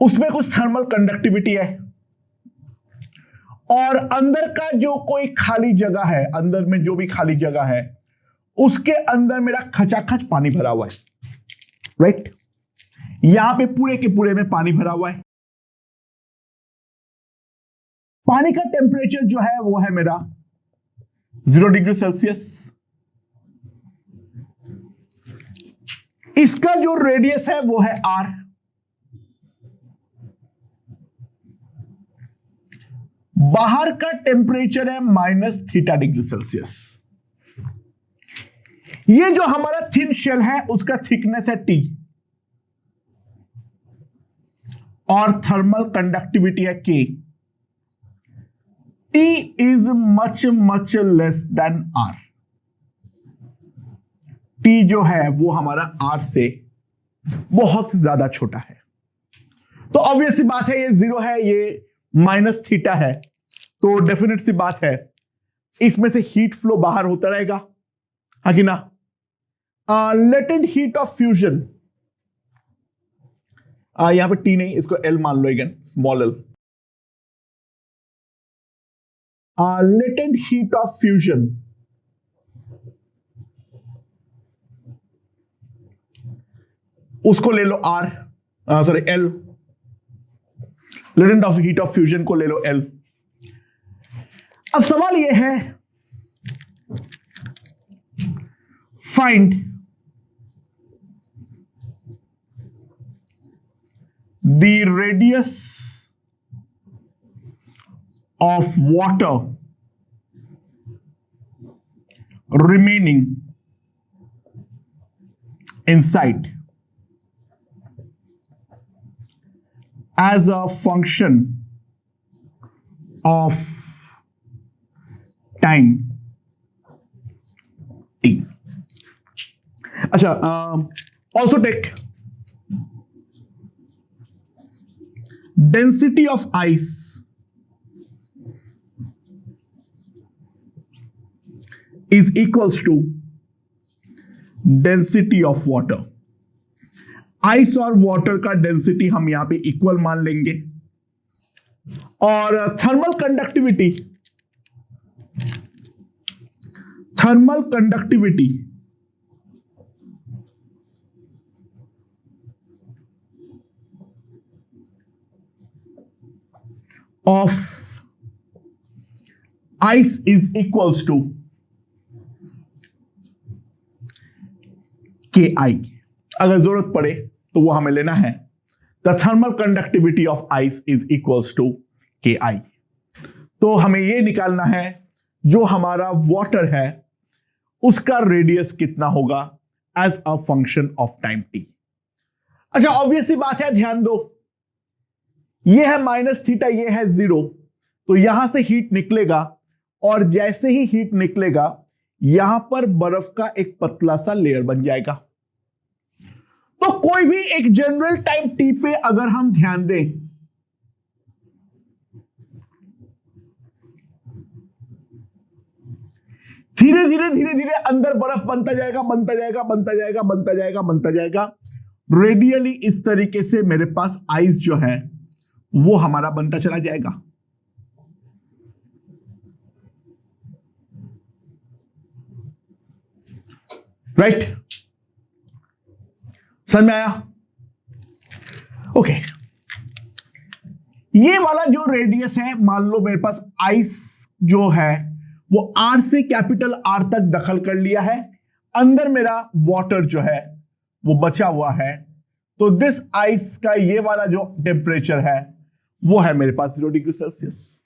उसमें कुछ थर्मल कंडक्टिविटी है, और अंदर का जो कोई खाली जगह है, अंदर में जो भी खाली जगह है उसके अंदर मेरा खचाखच पानी भरा हुआ है, राइट। यहां पे पूरे के पूरे में पानी भरा हुआ है। पानी का टेम्परेचर जो है वो है मेरा 0 डिग्री सेल्सियस। इसका जो रेडियस है वो है r। बाहर का टेम्परेचर है -θ डिग्री सेल्सियस। ये जो हमारा थिन शेल है उसका थिकनेस है T और थर्मल कंडक्टिविटी है K। T is much less than R। T जो है वो हमारा R से बहुत ज्यादा छोटा है। तो ऑब्वियस सी बात है ये 0 है, ये माइनस थीटा है, तो डेफिनेट सी बात है इसमें से हीट फ्लो बाहर होता रहेगा, हाँ कि ना। लेटेंट हीट ऑफ फ्यूजन, यहां पे T नहीं, इसको L मान लो, again small l। Latent heat of fusion उसको ले लो R, sorry L। Latent of heat of fusion को ले लो L। अब सवाल यह है, find the radius of water remaining inside as a function of time t। अच्छा, also take density of ice is equals to density of water। Ice और water का डेंसिटी हम यहां पे इक्वल मान लेंगे, और thermal conductivity of ice is equals to KI। अगर जरूरत पड़े तो वो हमें लेना है, the thermal conductivity of ice is equals to KI। तो हमें ये निकालना है जो हमारा वाटर है उसका रेडियस कितना होगा as a function of time t। अच्छा, ऑब्वियस सी बात है, ध्यान दो, ये है माइनस थीटा, ये है 0, तो यहां से हीट निकलेगा, और जैसे ही हीट निकलेगा यहां पर बर्फ का एक पतला सा लेयर बन जाएगा। तो कोई भी एक जनरल टाइम t पे अगर हम ध्यान दें, धीरे धीरे अंदर बर्फ बनता जाएगा। रेडियली इस तरीके से मेरे पास आइस जो है वो हमारा बनता चला जाएगा। राइट, समझ में आया? ओके, ये वाला जो रेडियस है, मान लो मेरे पास आइस जो है वो R से कैपिटल R तक दखल कर लिया है, अंदर मेरा वाटर जो है वो बचा हुआ है, तो दिस आइस का ये वाला जो टेम्परेचर है वो है मेरे पास 0 डिग्री सेल्सियस।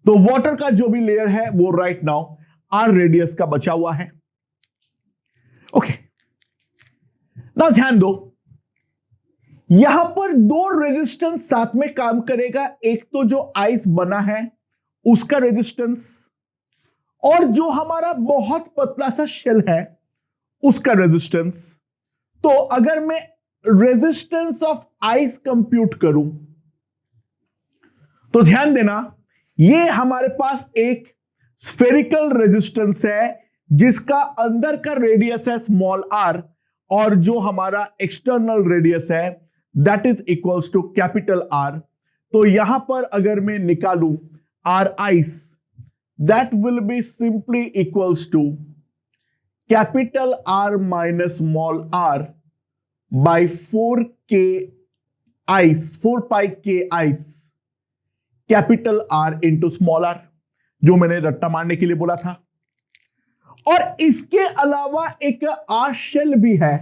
तो वाटर का जो भी लेयर है वो राइट नाउ R रेडियस का बचा हुआ है। ओके, ना ध्यान दो, यहां पर 2 रेजिस्टेंस साथ में काम करेगा, एक तो जो आइस बना है उसका रेजिस्टेंस, और जो हमारा बहुत पतला सा शेल है उसका रेजिस्टेंस। तो अगर मैं रेजिस्टेंस ऑफ आइस कंप्यूट करूं तो ध्यान देना, ये हमारे पास एक स्फेरिकल रेजिस्टेंस है जिसका अंदर का रेडियस है स्मॉल r, और जो हमारा एक्सटर्नल रेडियस है that is equals to capital R। तो यहां पर अगर मैं निकालूं R ice, that will be simply equals to capital R minus small r by 4k ice, 4 pi k ice capital R into small r, जो मैंने रट्टा मारने के लिए बोला था। और इसके अलावा एक R शेल भी है,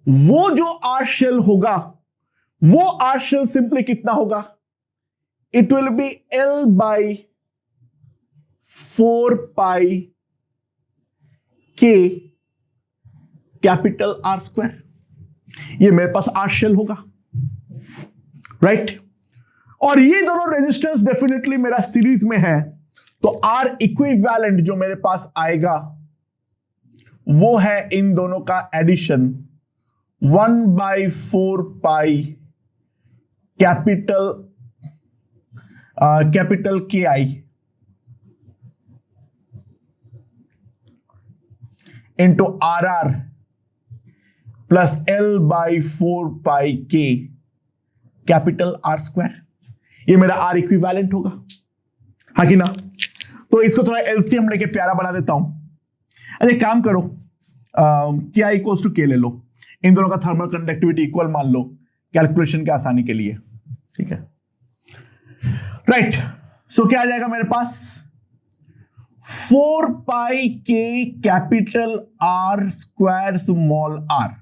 वो जो R शेल होगा वो R शेल सिंपली कितना होगा, it will be L by 4 pi k capital R square. ये मेरे पास R शेल होगा, राइट। और ये दोनों रेजिस्टेंस डेफिनेटली मेरा सीरीज में है, तो आर इक्विवेलेंट जो मेरे पास आएगा वो है इन दोनों का addition 1/4 pi capital K I into R R plus L/4 pi K capital R square. ये मेरा आर इक्विवेलेंट होगा, हाँ कि ना? तो इसको थोड़ा एलसीएम लेके प्यारा बना देता हूं। अच्छा एक काम करो, के आई इक्वल्स टू के ले लो, इन दोनों का थर्मल कंडक्टिविटी इक्वल मान लो कैलकुलेशन के आसानी के लिए, ठीक है? राइट, सो क्या आ जाएगा मेरे पास 4 pi K capital R square small R,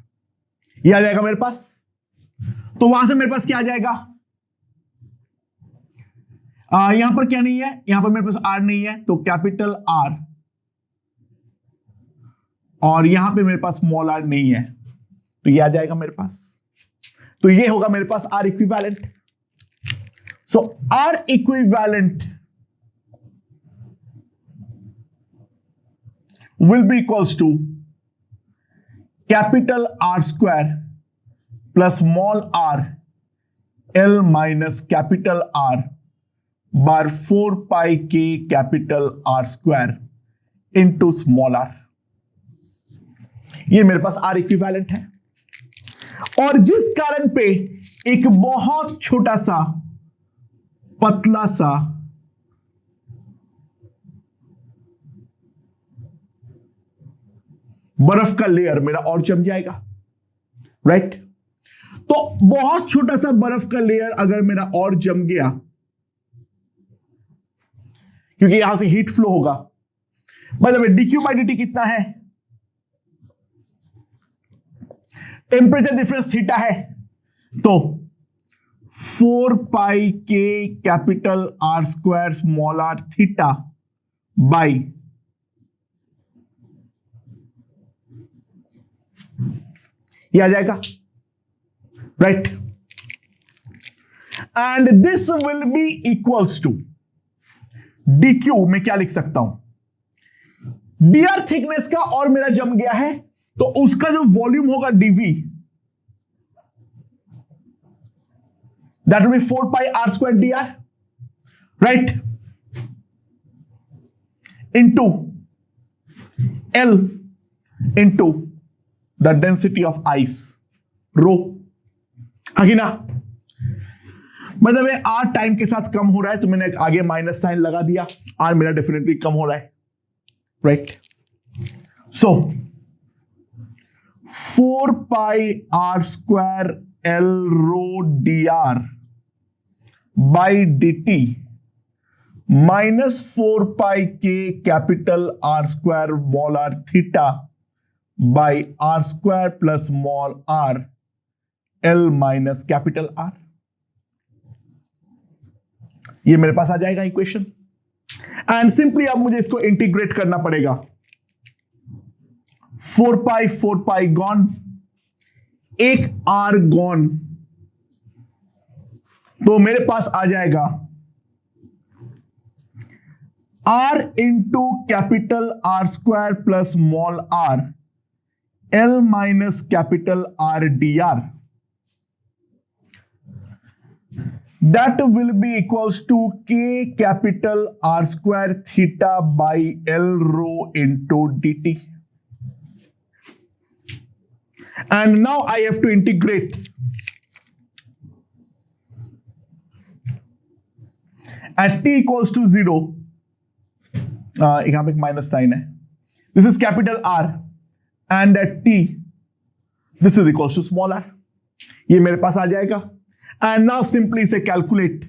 ये आ जाएगा मेरे पास। तो वहां से मेरे पास क्या आ जाएगा, यहां पर क्या नहीं है, यहां पर मेरे पास आर नहीं है, तो कैपिटल आर, और यहां पे मेरे पास स्मॉल आर नहीं है, तो ये आ जाएगा मेरे पास। तो ये होगा मेरे पास R equivalent. So R equivalent will be equals to capital R square plus small r L minus capital R bar 4 pi k capital R square into small r। ये मेरे पास R इक्विवेलेंट है, और जिस कारण पे एक बहुत छोटा सा पतला सा बर्फ का लेयर मेरा और जम जाएगा, राइट? तो बहुत छोटा सा बर्फ का लेयर अगर मेरा और जम गया, क्योंकि यहां से हीट फ्लो होगा, by the way dq by dt कितना है, टेम्परेचर डिफरेंस थीटा है, तो 4 pi K capital R square small R theta by ये आ जाएगा, right? And this will be equals to dq में क्या लिख सकता हूं, dr थिकनेस का और मेरा जम गया है, तो उसका जो वॉल्यूम होगा dv, that will be 4 pi R square dr, right? Into L into the density of ice rho, आगे ना? मतलब आर टाइम के साथ कम हो रहा है, तो मैंने आगे माइनस साइन लगा दिया, आर मेरा डेफिनेटली कम हो रहा है, right? So 4 pi R square L rho D R by D T minus 4 pi K capital R square small R theta by R square plus small R L minus capital R. ये मेरे पास आ जाएगा equation, and simply अब मुझे इसको integrate करना पड़ेगा। 4 पाई गॉन, एक आर गॉन, तो मेरे पास आ जाएगा R into capital R square plus small R L minus capital R dr, that will be equals to K capital R square theta by L rho into dt. And now I have to integrate. At t equals to 0, यहां पे एक minus sign है, this is capital R, and at t this is equals to small r, ये मेरे पास आ जाएगा। and now simply say calculate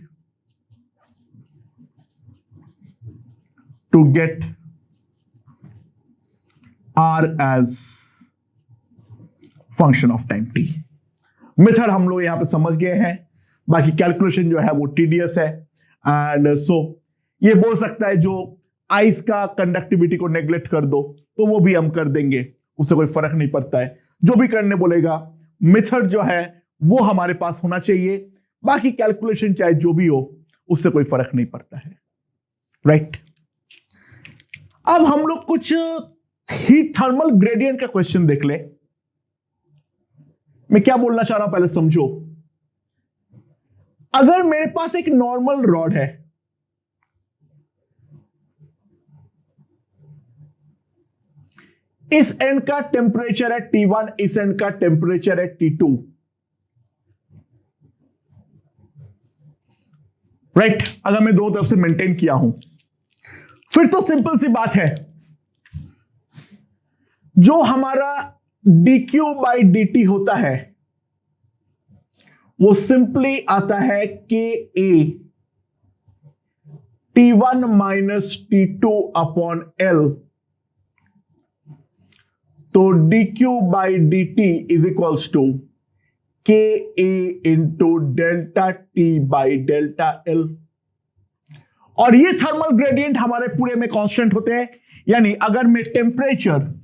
to get r as function of time t। Method हम लोग यहां पे समझ गए हैं, बाकी कैलकुलेशन जो है वो टीडियस है, एंड सो ये बोल सकता है जो आइस का कंडक्टिविटी को नेग्लेक्ट कर दो, तो वो भी हम कर देंगे, उससे कोई फर्क नहीं पड़ता है। जो भी करने बोलेगा, मेथड जो है वो हमारे पास होना चाहिए, बाकी कैलकुलेशन चाहे जो भी हो उससे कोई फर्क नहीं पड़ता है, राइट। अब हम लोग कुछ हीट थर्मल ग्रेडियंट का क्वेश्चन देख ले। मैं क्या बोलना चाह रहा हूं पहले समझो। अगर मेरे पास एक नॉर्मल रॉड है, इस एंड का टेम्परेचर है T1, इस एंड का टेम्परेचर है T2, राइट। अगर मैं दोनों तरफ से मेंटेन किया हूं, फिर तो सिंपल सी बात है, जो हमारा dq बाई dt होता है वो सिंपली आता है KA T1 minus T2 upon L। तो dq by dt is equals to KA into delta T by delta L। और ये थर्मल ग्रेडियंट हमारे पूरे में कांस्टेंट होते हैं। यानी अगर मैं टेम्परेचर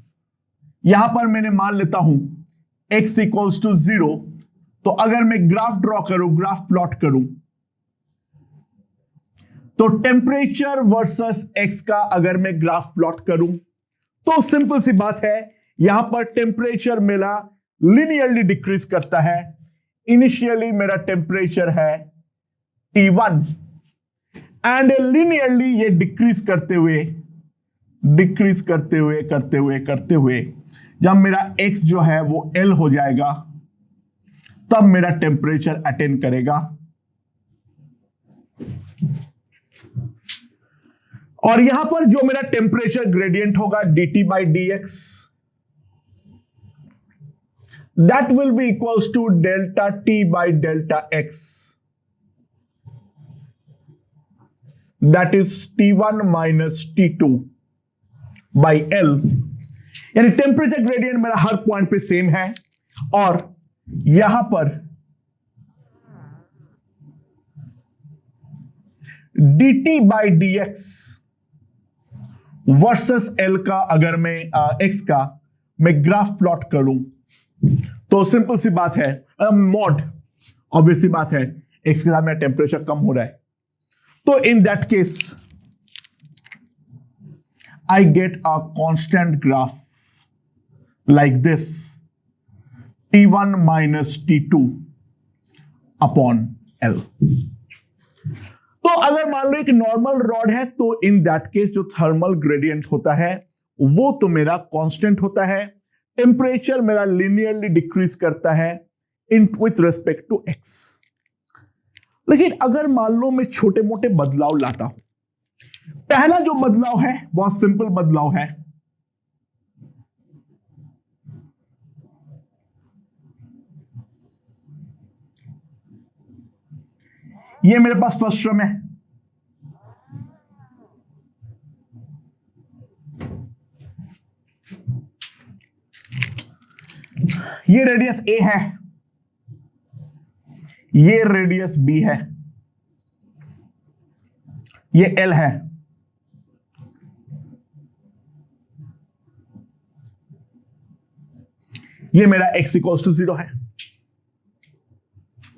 यहां पर मैंने मान लेता हूं x इक्वल्स टू 0, तो अगर मैं ग्राफ ड्रॉ करूं, ग्राफ प्लॉट करूं, तो टेम्परेचर वर्सेस x का अगर मैं ग्राफ प्लॉट करूं, तो सिंपल सी बात है, यहां पर टेम्परेचर मेरा लिनियरली डिक्रीज करता है। इनिशियली मेरा टेम्परेचर है T1 एंड लिनियरली ये डिक्रीज करते हुए जब मेरा x जो है वो L हो जाएगा, तब मेरा टेम्परेचर अटेन करेगा। और यहां पर जो मेरा टेम्परेचर ग्रेडियंट होगा dt by dx, that will be equals to delta t by delta x, that is T1 minus T2 by L। यानी टेम्परेचर ग्रेडियंट मेरा हर पॉइंट पे सेम है, और यहां पर dt by dx versus L का अगर मैं x का मैं ग्राफ प्लॉट करूं, तो सिंपल सी बात है, मॉड ऑब्वियस सी बात है, x के साथ मेरा टेम्परेचर कम हो रहा है, तो in that case I get a constant graph like this, T1 minus T2 upon L। तो अगर मान लो एक नॉर्मल रॉड है, तो इन दैट केस जो थर्मल ग्रेडियंट होता है वो तो मेरा कांस्टेंट होता है, टेम्परेचर मेरा लिनियरली डिक्रीज करता है in with respect to x। लेकिन अगर मान लो मैं छोटे मोटे बदलाव लाता हूं, पहला जो बदलाव है बहुत सिंपल बदलाव है, ये मेरे पास फर्स्ट टर्म है, ये रेडियस a है, ये रेडियस b है, ये L है। ये मेरा x इक्वल्स टू 0 है,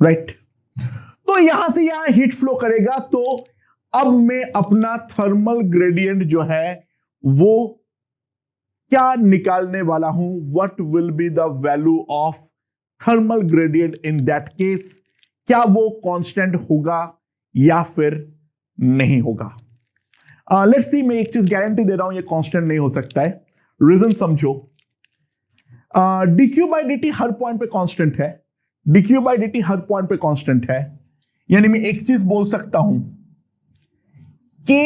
राइट। तो यहां से यहां हीट फ्लो करेगा, तो अब मैं अपना थर्मल ग्रेडियंट जो है वो क्या निकालने वाला हूं, what will be the value of thermal gradient in that case. क्या वो कांस्टेंट होगा या फिर नहीं होगा। लेट्स सी, मैं एक चीज गारंटी दे रहा हूं, ये कांस्टेंट नहीं हो सकता है। रीजन समझो, dq by dt her point पे कांस्टेंट है, dq by dt her point पे कांस्टेंट है। यानी मैं एक चीज बोल सकता हूं, ka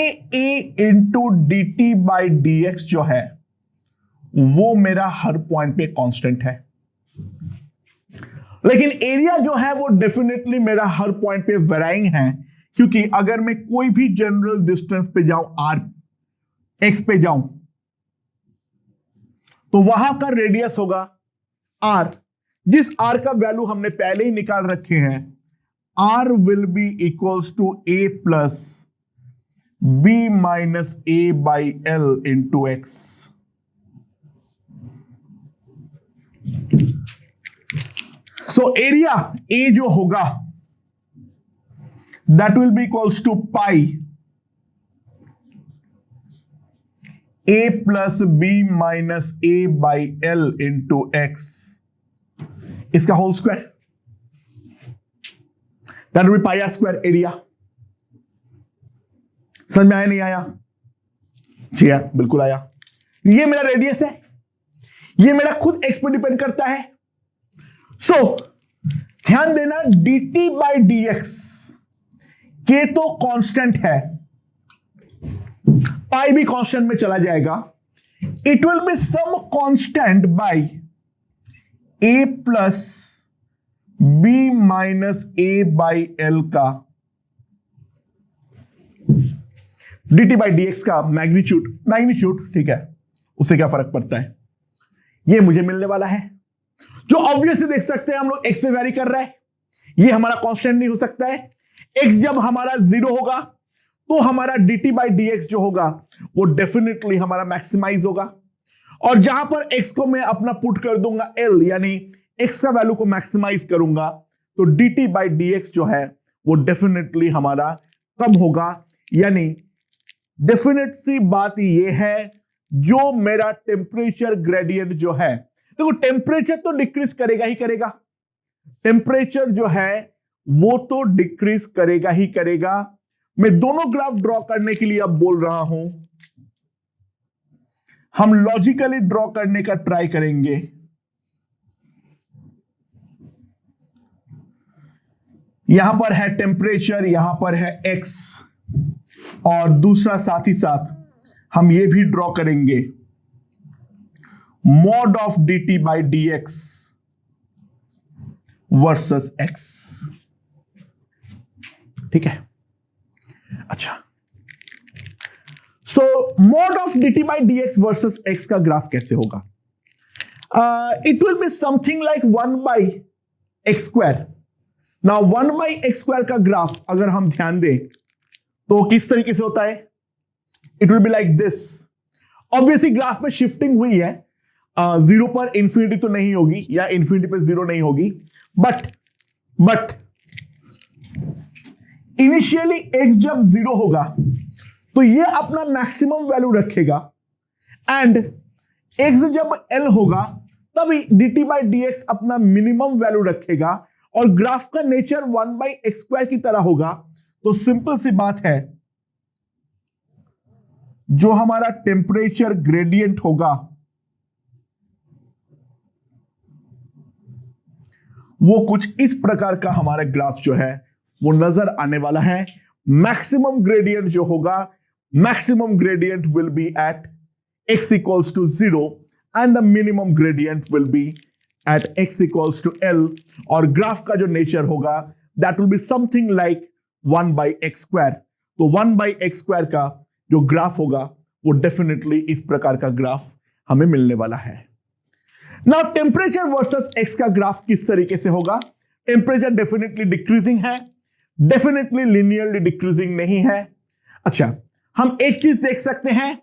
into dt by dx जो है वो मेरा हर पॉइंट पे कांस्टेंट है। लेकिन एरिया जो है वो डेफिनेटली मेरा हर पॉइंट पे वेराइंग है, क्योंकि अगर मैं कोई भी जनरल डिस्टेंस पे जाऊं, r x पे जाऊं, तो वहां का रेडियस होगा r, जिस r का वैल्यू हमने पहले ही निकाल रखे हैं, r will be equals to a plus b minus a by l into x. So area a जो होगा that will be equals to pi a plus b minus a by l into x, इसका whole square, that will be pi R square area. समझ में आया नहीं आया? जी हाँ, बिल्कुल आया। ये मेरा रेडियस है, ये मेरा खुद एक्स पर डिपेंड करता है। सो ध्यान देना, dt बाई डी एक्स के तो कांस्टेंट है, पाई भी कांस्टेंट में चला जाएगा। It will be some constant by A plus B minus A by L का dt बाई डी एक्स का मैग्नीट्यूड, ठीक है, उससे क्या फर्क पड़ता है, ये मुझे मिलने वाला है। जो ऑब्वियसली देख सकते हैं हम लोग x पे वेरी कर रहा है, ये हमारा कांस्टेंट नहीं हो सकता है। x जब हमारा 0 होगा तो हमारा dt बाई डी एक्स जो होगा वो डेफिनेटली हमारा मैक्सिमाइज होगा, और जहां पर x को मैं अपना पुट कर दूंगा l, यानी x का वैल्यू को मैक्सिमाइज करूंगा, तो dt बाई डी एक्स जो है वो डेफिनेटली हमारा कम होगा। यानी डेफिनेट सी बात ये है, जो मेरा टेम्परेचर ग्रेडियंट जो है, देखो टेम्परेचर तो डिक्रीज करेगा ही करेगा, टेम्परेचर जो है वो तो डिक्रीज करेगा ही करेगा। मैं दोनों ग्राफ ड्रॉ करने के लिए अब बोल रहा हूं, हम लॉजिकली ड्रॉ करने का ट्राई करेंगे। यहां पर है टेम्परेचर, यहां पर है x, और दूसरा साथ ही साथ हम ये भी ड्रॉ करेंगे mod of dt by D X versus x, ठीक है। अच्छा, सो mod of dt by D X versus x का ग्राफ कैसे होगा? It will be something like 1 by X square. Now 1 by X square का ग्राफ अगर हम ध्यान दें तो किस तरीके से होता है? It will be like this. Obviously graph में शिफ्टिंग हुई है, 0 पर इंफिनिटी तो नहीं होगी, या इंफिनिटी पर 0 नहीं होगी, बट इनिशियली x जब 0 होगा तो ये अपना मैक्सिमम वैल्यू रखेगा, एंड x जब l होगा तभी dt बाई डी एक्स अपना मिनिमम वैल्यू रखेगा, और ग्राफ का नेचर 1 बाई एक्स स्क्वायर की तरह होगा। तो सिंपल सी बात है, जो हमारा टेम्परेचर ग्रेडियंट होगा वो कुछ इस प्रकार का हमारा ग्राफ जो है वो नजर आने वाला है। मैक्सिमम ग्रेडियंट जो होगा, maximum gradient will be at x equals to 0 and the minimum gradient will be at x equals to l, और ग्राफ का जो नेचर होगा that will be something like 1 by X square. तो 1 by X square का जो graph होगा वो definitely इस प्रकार का ग्राफ हमें मिलने वाला है। नाउ टेम्परेचर वर्सेस x का ग्राफ किस तरीके से होगा? टेम्परेचर डेफिनेटली डिक्रीजिंग है, डेफिनेटली लिनियरली डिक्रीजिंग नहीं है। अच्छा, हम एक चीज देख सकते हैं,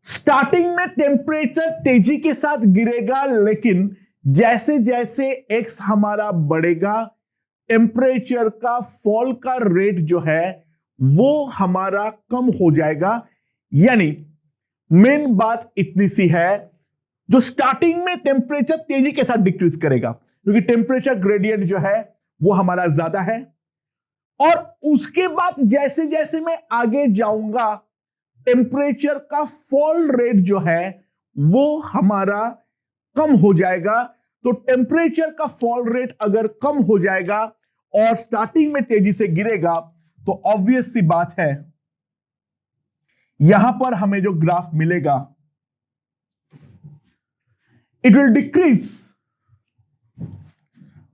स्टार्टिंग में टेम्परेचर तेजी के साथ गिरेगा, लेकिन जैसे जैसे x हमारा बढ़ेगा टेम्परेचर का फॉल का रेट जो है वो हमारा कम हो जाएगा। यानी मेन बात इतनी सी है, जो स्टार्टिंग में टेम्परेचर तेजी के साथ डिक्रीज करेगा क्योंकि टेम्परेचर ग्रेडियंट जो है वो हमारा ज्यादा है, और उसके बाद जैसे जैसे मैं आगे जाऊंगा टेम्परेचर का फॉल रेट जो है वो हमारा कम हो जाएगा। तो टेम्परेचर का फॉल रेट अगर कम हो जाएगा और स्टार्टिंग में तेजी से गिरेगा तो ऑब्वियस सी बात है यहां पर हमें जो ग्राफ मिलेगा it will decrease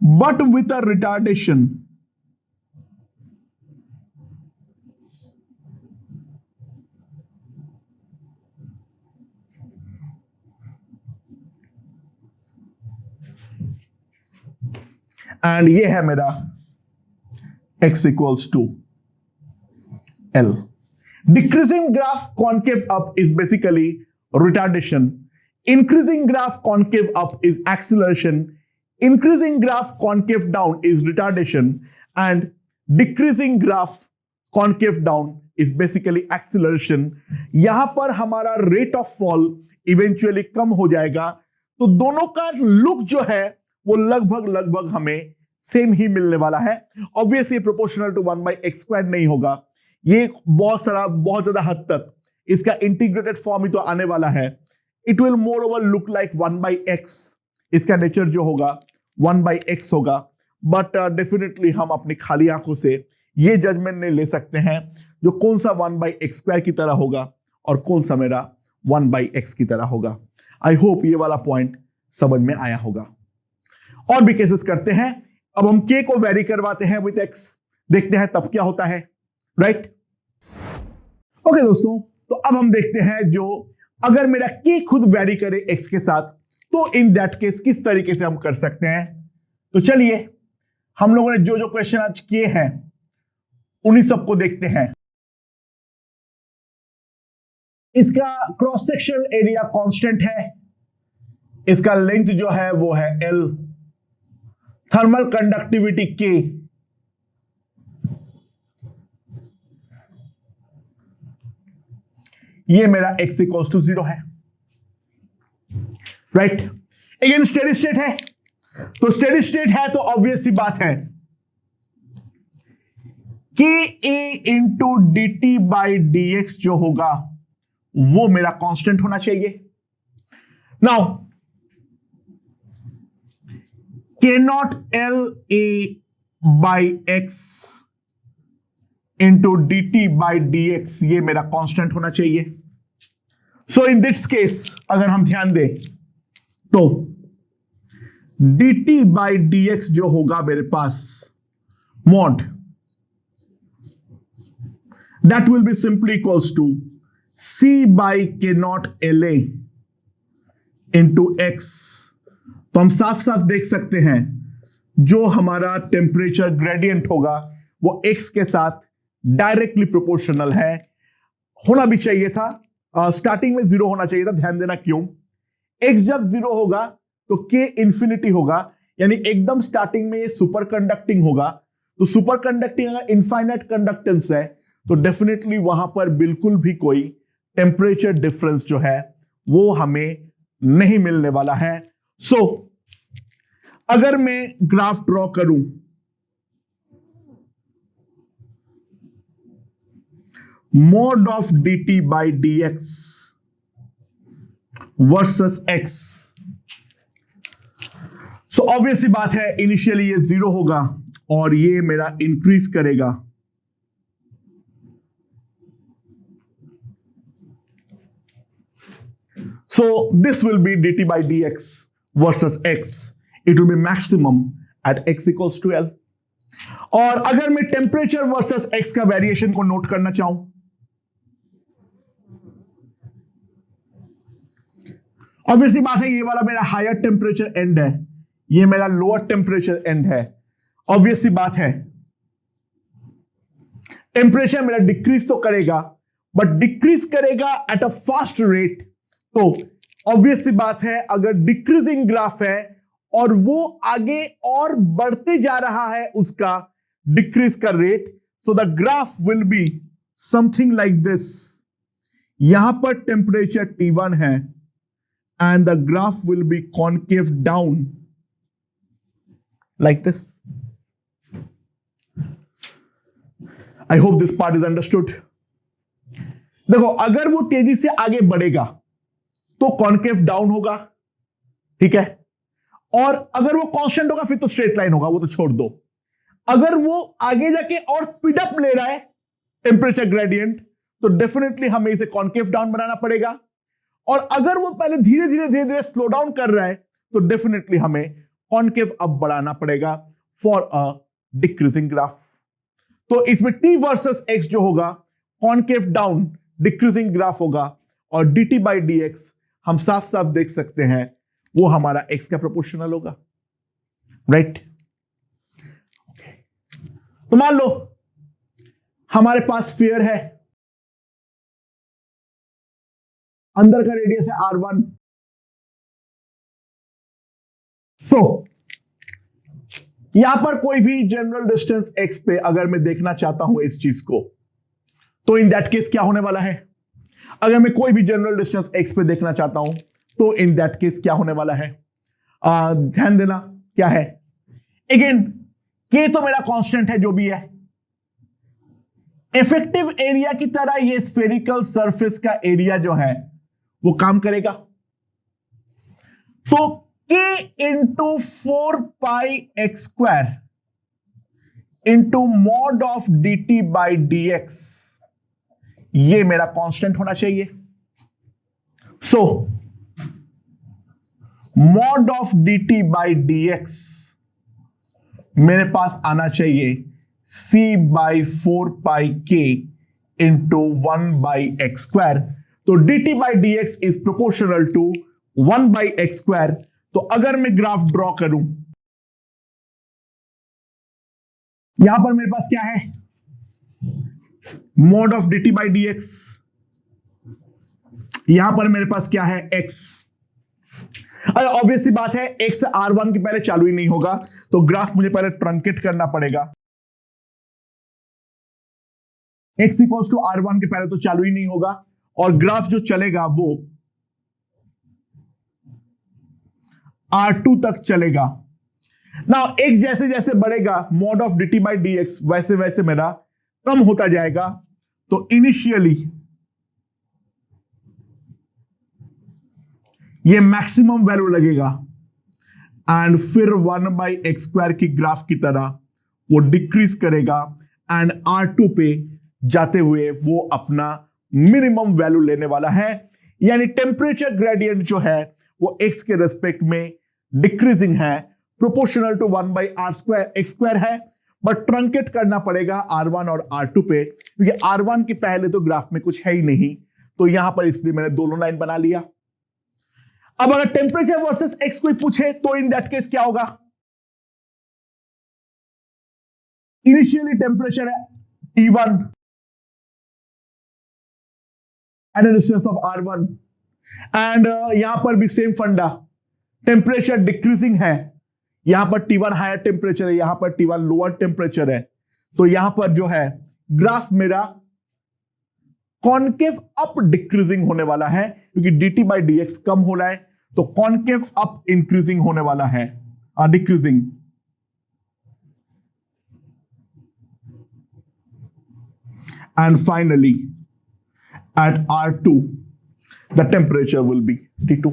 but with a retardation. And ये है मेरा x equals to l। Decreasing graph concave up is basically retardation, increasing graph concave up is acceleration, increasing graph concave down is retardation, and decreasing graph, concave down is basically acceleration. यहां पर हमारा rate of fall eventually कम हो जाएगा, तो दोनों का look जो है वो लगभग लगभग हमें सेम ही मिलने वाला है। ऑब्वियसली प्रोपोर्शनल टू 1/x² नहीं होगा, ये बहुत ज्यादा हद तक इसका इंटीग्रेटेड फॉर्म ही तो आने वाला है। It will more over look like 1/x, इसका नेचर जो होगा 1/x होगा। बट डेफिनेटली हम अपनी खाली आंखों से ये जजमेंट नहीं ले सकते हैं जो कौन सा 1/x² की तरह होगा और कौन सा मेरा 1/x की तरह होगा। आई होप ये वाला पॉइंट समझ में आया होगा। और भी केसेस करते हैं। अब हम k को वेरी करवाते हैं विद x, देखते हैं तब क्या होता है, राइट? ओके दोस्तों, तो अब हम देखते हैं जो अगर मेरा k खुद वेरी करे x के साथ, तो इन दैट केस किस तरीके से हम कर सकते हैं। तो चलिए हम लोगों ने जो जो क्वेश्चन आज किए हैं उन्हीं सबको देखते हैं। इसका क्रॉस सेक्शनल एरिया कांस्टेंट है, इसका लेंथ जो है वो है L, थर्मल कंडक्टिविटी K, ये मेरा x इक्वल्स टू 0 है, राइट? अगेन स्टेडी स्टेट है, तो स्टेडी स्टेट है तो ऑब्वियस सी बात है कि a इंटू dt/dx जो होगा वो मेरा कांस्टेंट होना चाहिए। Now k0 LA/x into dt/dx ये मेरा कांस्टेंट होना चाहिए। सो इन दिस केस अगर हम ध्यान दें तो dt/dx जो होगा मेरे पास mod, that will be simply equals to c/k0 LA into x। तो हम साफ साफ देख सकते हैं जो हमारा टेम्परेचर ग्रेडियंट होगा वो x के साथ डायरेक्टली प्रोपोर्शनल है। होना भी चाहिए था, स्टार्टिंग में 0 होना चाहिए था। ध्यान देना क्यों, x जब 0 होगा तो k इंफिनिटी होगा, यानी एकदम स्टार्टिंग में ये सुपर कंडक्टिंग होगा। तो सुपर कंडक्टिंग अगर इनफाइनाइट कंडक्टेंस है तो डेफिनेटली वहां पर बिल्कुल भी कोई टेम्परेचर डिफरेंस जो है वो हमें नहीं मिलने वाला है। सो अगर मैं ग्राफ ड्रॉ करूं mod of dt/dx versus x, so obviously बात है इनिशियली ये 0 होगा और ये मेरा इंक्रीज करेगा। So this will be dt/dx versus x. It will be maximum at x equals to L. और अगर मैं टेम्परेचर वर्सेस x का वेरिएशन को नोट करना चाहूं, ऑब्वियसली बात है ये वाला मेरा हायर टेम्परेचर एंड है, ये मेरा लोअर टेम्परेचर एंड है। ऑब्वियसली बात है टेम्परेचर मेरा डिक्रीज तो करेगा, बट डिक्रीज करेगा एट अ फास्ट रेट। तो ऑब्वियसली बात है अगर डिक्रीजिंग ग्राफ है और वो आगे और बढ़ते जा रहा है उसका डिक्रीज का rate, so the graph will be something like this. यहां पर टेम्परेचर T1 है and the graph will be concave down like this. I hope this part is understood. देखो अगर वो तेजी से आगे बढ़ेगा तो कॉन्केव डाउन होगा, ठीक है, और अगर वो कांस्टेंट होगा फिर तो स्ट्रेट लाइन होगा, वो तो छोड़ दो। अगर वो आगे जाके और स्पीड अप ले रहा है टेम्परेचर ग्रेडियंट, तो डेफिनेटली हमें इसे कॉन्केव डाउन बनाना पड़ेगा। और अगर वो पहले धीरे धीरे स्लो डाउन कर रहा है तो डेफिनेटली हमें कॉन्केव अप बढ़ाना पड़ेगा फॉर अ डिक्रीजिंग ग्राफ। तो इसमें t वर्सेस x जो होगा कॉन्केव डाउन डिक्रीजिंग ग्राफ होगा, और dt/dx हम साफ साफ देख सकते हैं वो हमारा x का प्रोपोर्शनल होगा, राइट? तो मान लो हमारे पास स्फीयर है, अंदर का रेडियस है r1। सो यहां पर कोई भी जनरल डिस्टेंस x पे अगर मैं देखना चाहता हूं इस चीज को, तो इन दैट केस क्या होने वाला है? अगर मैं कोई भी जनरल डिस्टेंस x पे देखना चाहता हूं तो इन दैट केस क्या होने वाला है? ध्यान देना क्या है, अगेन k तो मेरा कांस्टेंट है जो भी है, इफेक्टिव एरिया की तरह ये स्फेरिकल सरफेस का एरिया जो है वो काम करेगा। तो k इंटू 4πx² इंटू mod of dt by dx, ये मेरा कांस्टेंट होना चाहिए। So mod of dt by dx मेरे पास आना चाहिए c by 4πk into 1/x²। तो dt by dx is proportional to 1/x²। तो अगर मैं ग्राफ ड्रॉ करूं, यहां पर मेरे पास क्या है, mod of dt by dx, यहां पर मेरे पास क्या है, x। अरे ऑब्वियस सी बात है, x r1 के पहले चालू ही नहीं होगा, तो ग्राफ मुझे पहले ट्रंकेट करना पड़ेगा। x इक्वल्स टू r1 के पहले तो चालू ही नहीं होगा, और ग्राफ जो चलेगा वो r2 तक चलेगा। नाउ x जैसे जैसे बढ़ेगा mod of dt by dx वैसे वैसे मेरा कम होता जाएगा। तो इनिशियली ये मैक्सिमम वैल्यू लगेगा एंड फिर 1/x² की ग्राफ की तरह वो डिक्रीज करेगा एंड R2 पे जाते हुए वो अपना मिनिमम वैल्यू लेने वाला है। यानी टेम्परेचर ग्रेडियंट जो है वो x के रेस्पेक्ट में डिक्रीजिंग है, प्रोपोर्शनल टू 1/r² है, बट ट्रंकेट करना पड़ेगा R1 और R2 पे, क्योंकि R1 के पहले तो ग्राफ में कुछ है ही नहीं, तो यहां पर इसलिए मैंने दोनों लाइन बना लिया। अब अगर टेम्परेचर वर्सेस x कोई पूछे तो इन दैट केस क्या होगा? इनिशियली टेम्परेचर है T1 at a distance of R1 and यहां पर भी सेम फंडा, टेम्परेचर डिक्रीजिंग है, यहां पर T1 हायर टेम्परेचर है, यहां पर T1 लोअर टेम्परेचर है। तो यहां पर जो है ग्राफ मेरा कॉनकेव अप डिक्रीजिंग होने वाला है, क्योंकि dt बाई dx कम हो रहा है, तो कॉनकेव अप इंक्रीजिंग होने वाला है, decreasing. And finally at R2 the temperature will be T2।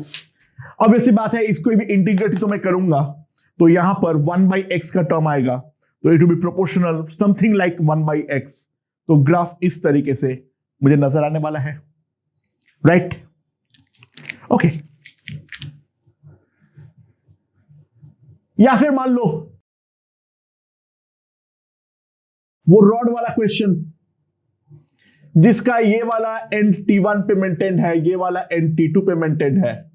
अब ऐसी बात है, इसको भी इंटीग्रेट तो मैं करूंगा, तो यहां पर 1/x का टर्म आएगा, तो it will B proportional something like 1/x। तो ग्राफ इस तरीके से मुझे नजर आने वाला है, राइट? ओके, या फिर मान लो वो रॉड वाला क्वेश्चन जिसका ये वाला एंड T1 पे मेंटेन है, ये वाला एंड T2 पे मेंटेन है।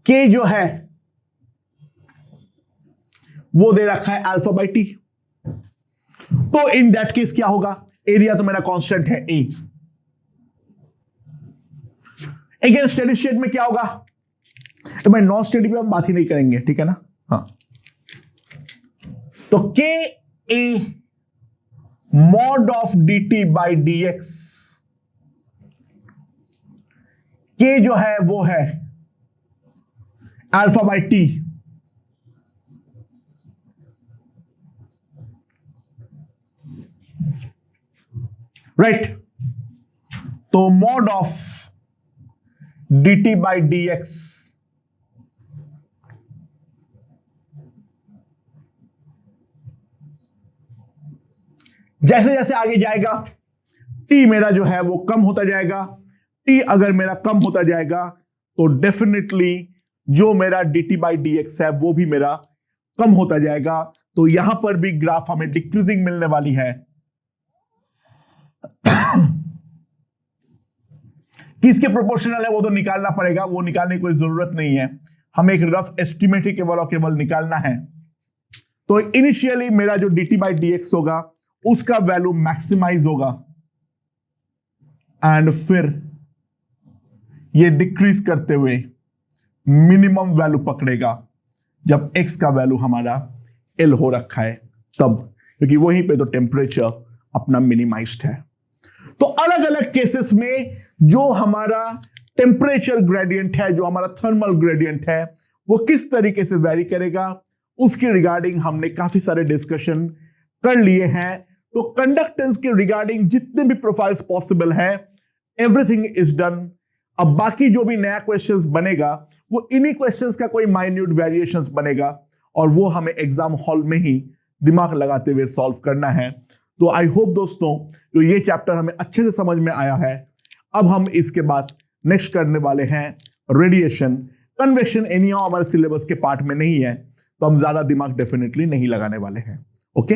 K जो है वो दे रखा है अल्फा बाई टी। तो इन दैट केस क्या होगा, एरिया तो मेरा कांस्टेंट है A। अगेन स्टेडी स्टेट में क्या होगा, तो मैं नॉन स्टेडी पे हम बात ही नहीं करेंगे, ठीक है ना? हाँ, तो K A mod of dt by dx, K जो है वो है अल्फा बाई टी, राइट? तो mod of dt by dx जैसे जैसे आगे जाएगा t मेरा जो है वो कम होता जाएगा। t अगर मेरा कम होता जाएगा तो डेफिनेटली जो मेरा dt बाई dx है वो भी मेरा कम होता जाएगा। तो यहां पर भी ग्राफ हमें डिक्रीजिंग मिलने वाली है। किसके प्रोपोर्शनल है वो तो निकालना पड़ेगा, वो निकालने की कोई जरूरत नहीं है, हमें एक रफ एस्टिमेट ही केवल निकालना है। तो इनिशियली मेरा जो dt बाई dx होगा उसका वैल्यू मैक्सिमाइज होगा एंड फिर ये डिक्रीज करते हुए मिनिमम वैल्यू पकड़ेगा जब x का वैल्यू हमारा L हो रखा है तब, क्योंकि वहीं पे तो टेम्परेचर अपना मिनिमाइज्ड है। तो अलग अलग केसेस में जो हमारा टेम्परेचर ग्रेडियंट है, जो हमारा थर्मल ग्रेडियंट है, वो किस तरीके से वेरी करेगा उसके रिगार्डिंग हमने काफी सारे डिस्कशन कर लिए हैं। तो कंडक्टेंस के रिगार्डिंग जितने भी प्रोफाइल्स पॉसिबल है, एवरीथिंग इज डन। अब बाकी जो भी नया क्वेश्चंस बनेगा वो इन्हीं क्वेश्चंस का कोई माइन्यूट वेरिएशंस बनेगा और वो हमें एग्जाम हॉल में ही दिमाग लगाते हुए सॉल्व करना है। तो आई होप दोस्तों तो ये चैप्टर हमें अच्छे से समझ में आया है। अब हम इसके बाद नेक्स्ट करने वाले हैं रेडिएशन। कन्वेक्शन एनियो हमारे सिलेबस के पार्ट में नहीं है, तो हम ज्यादा दिमाग डेफिनेटली नहीं लगाने वाले हैं। ओके।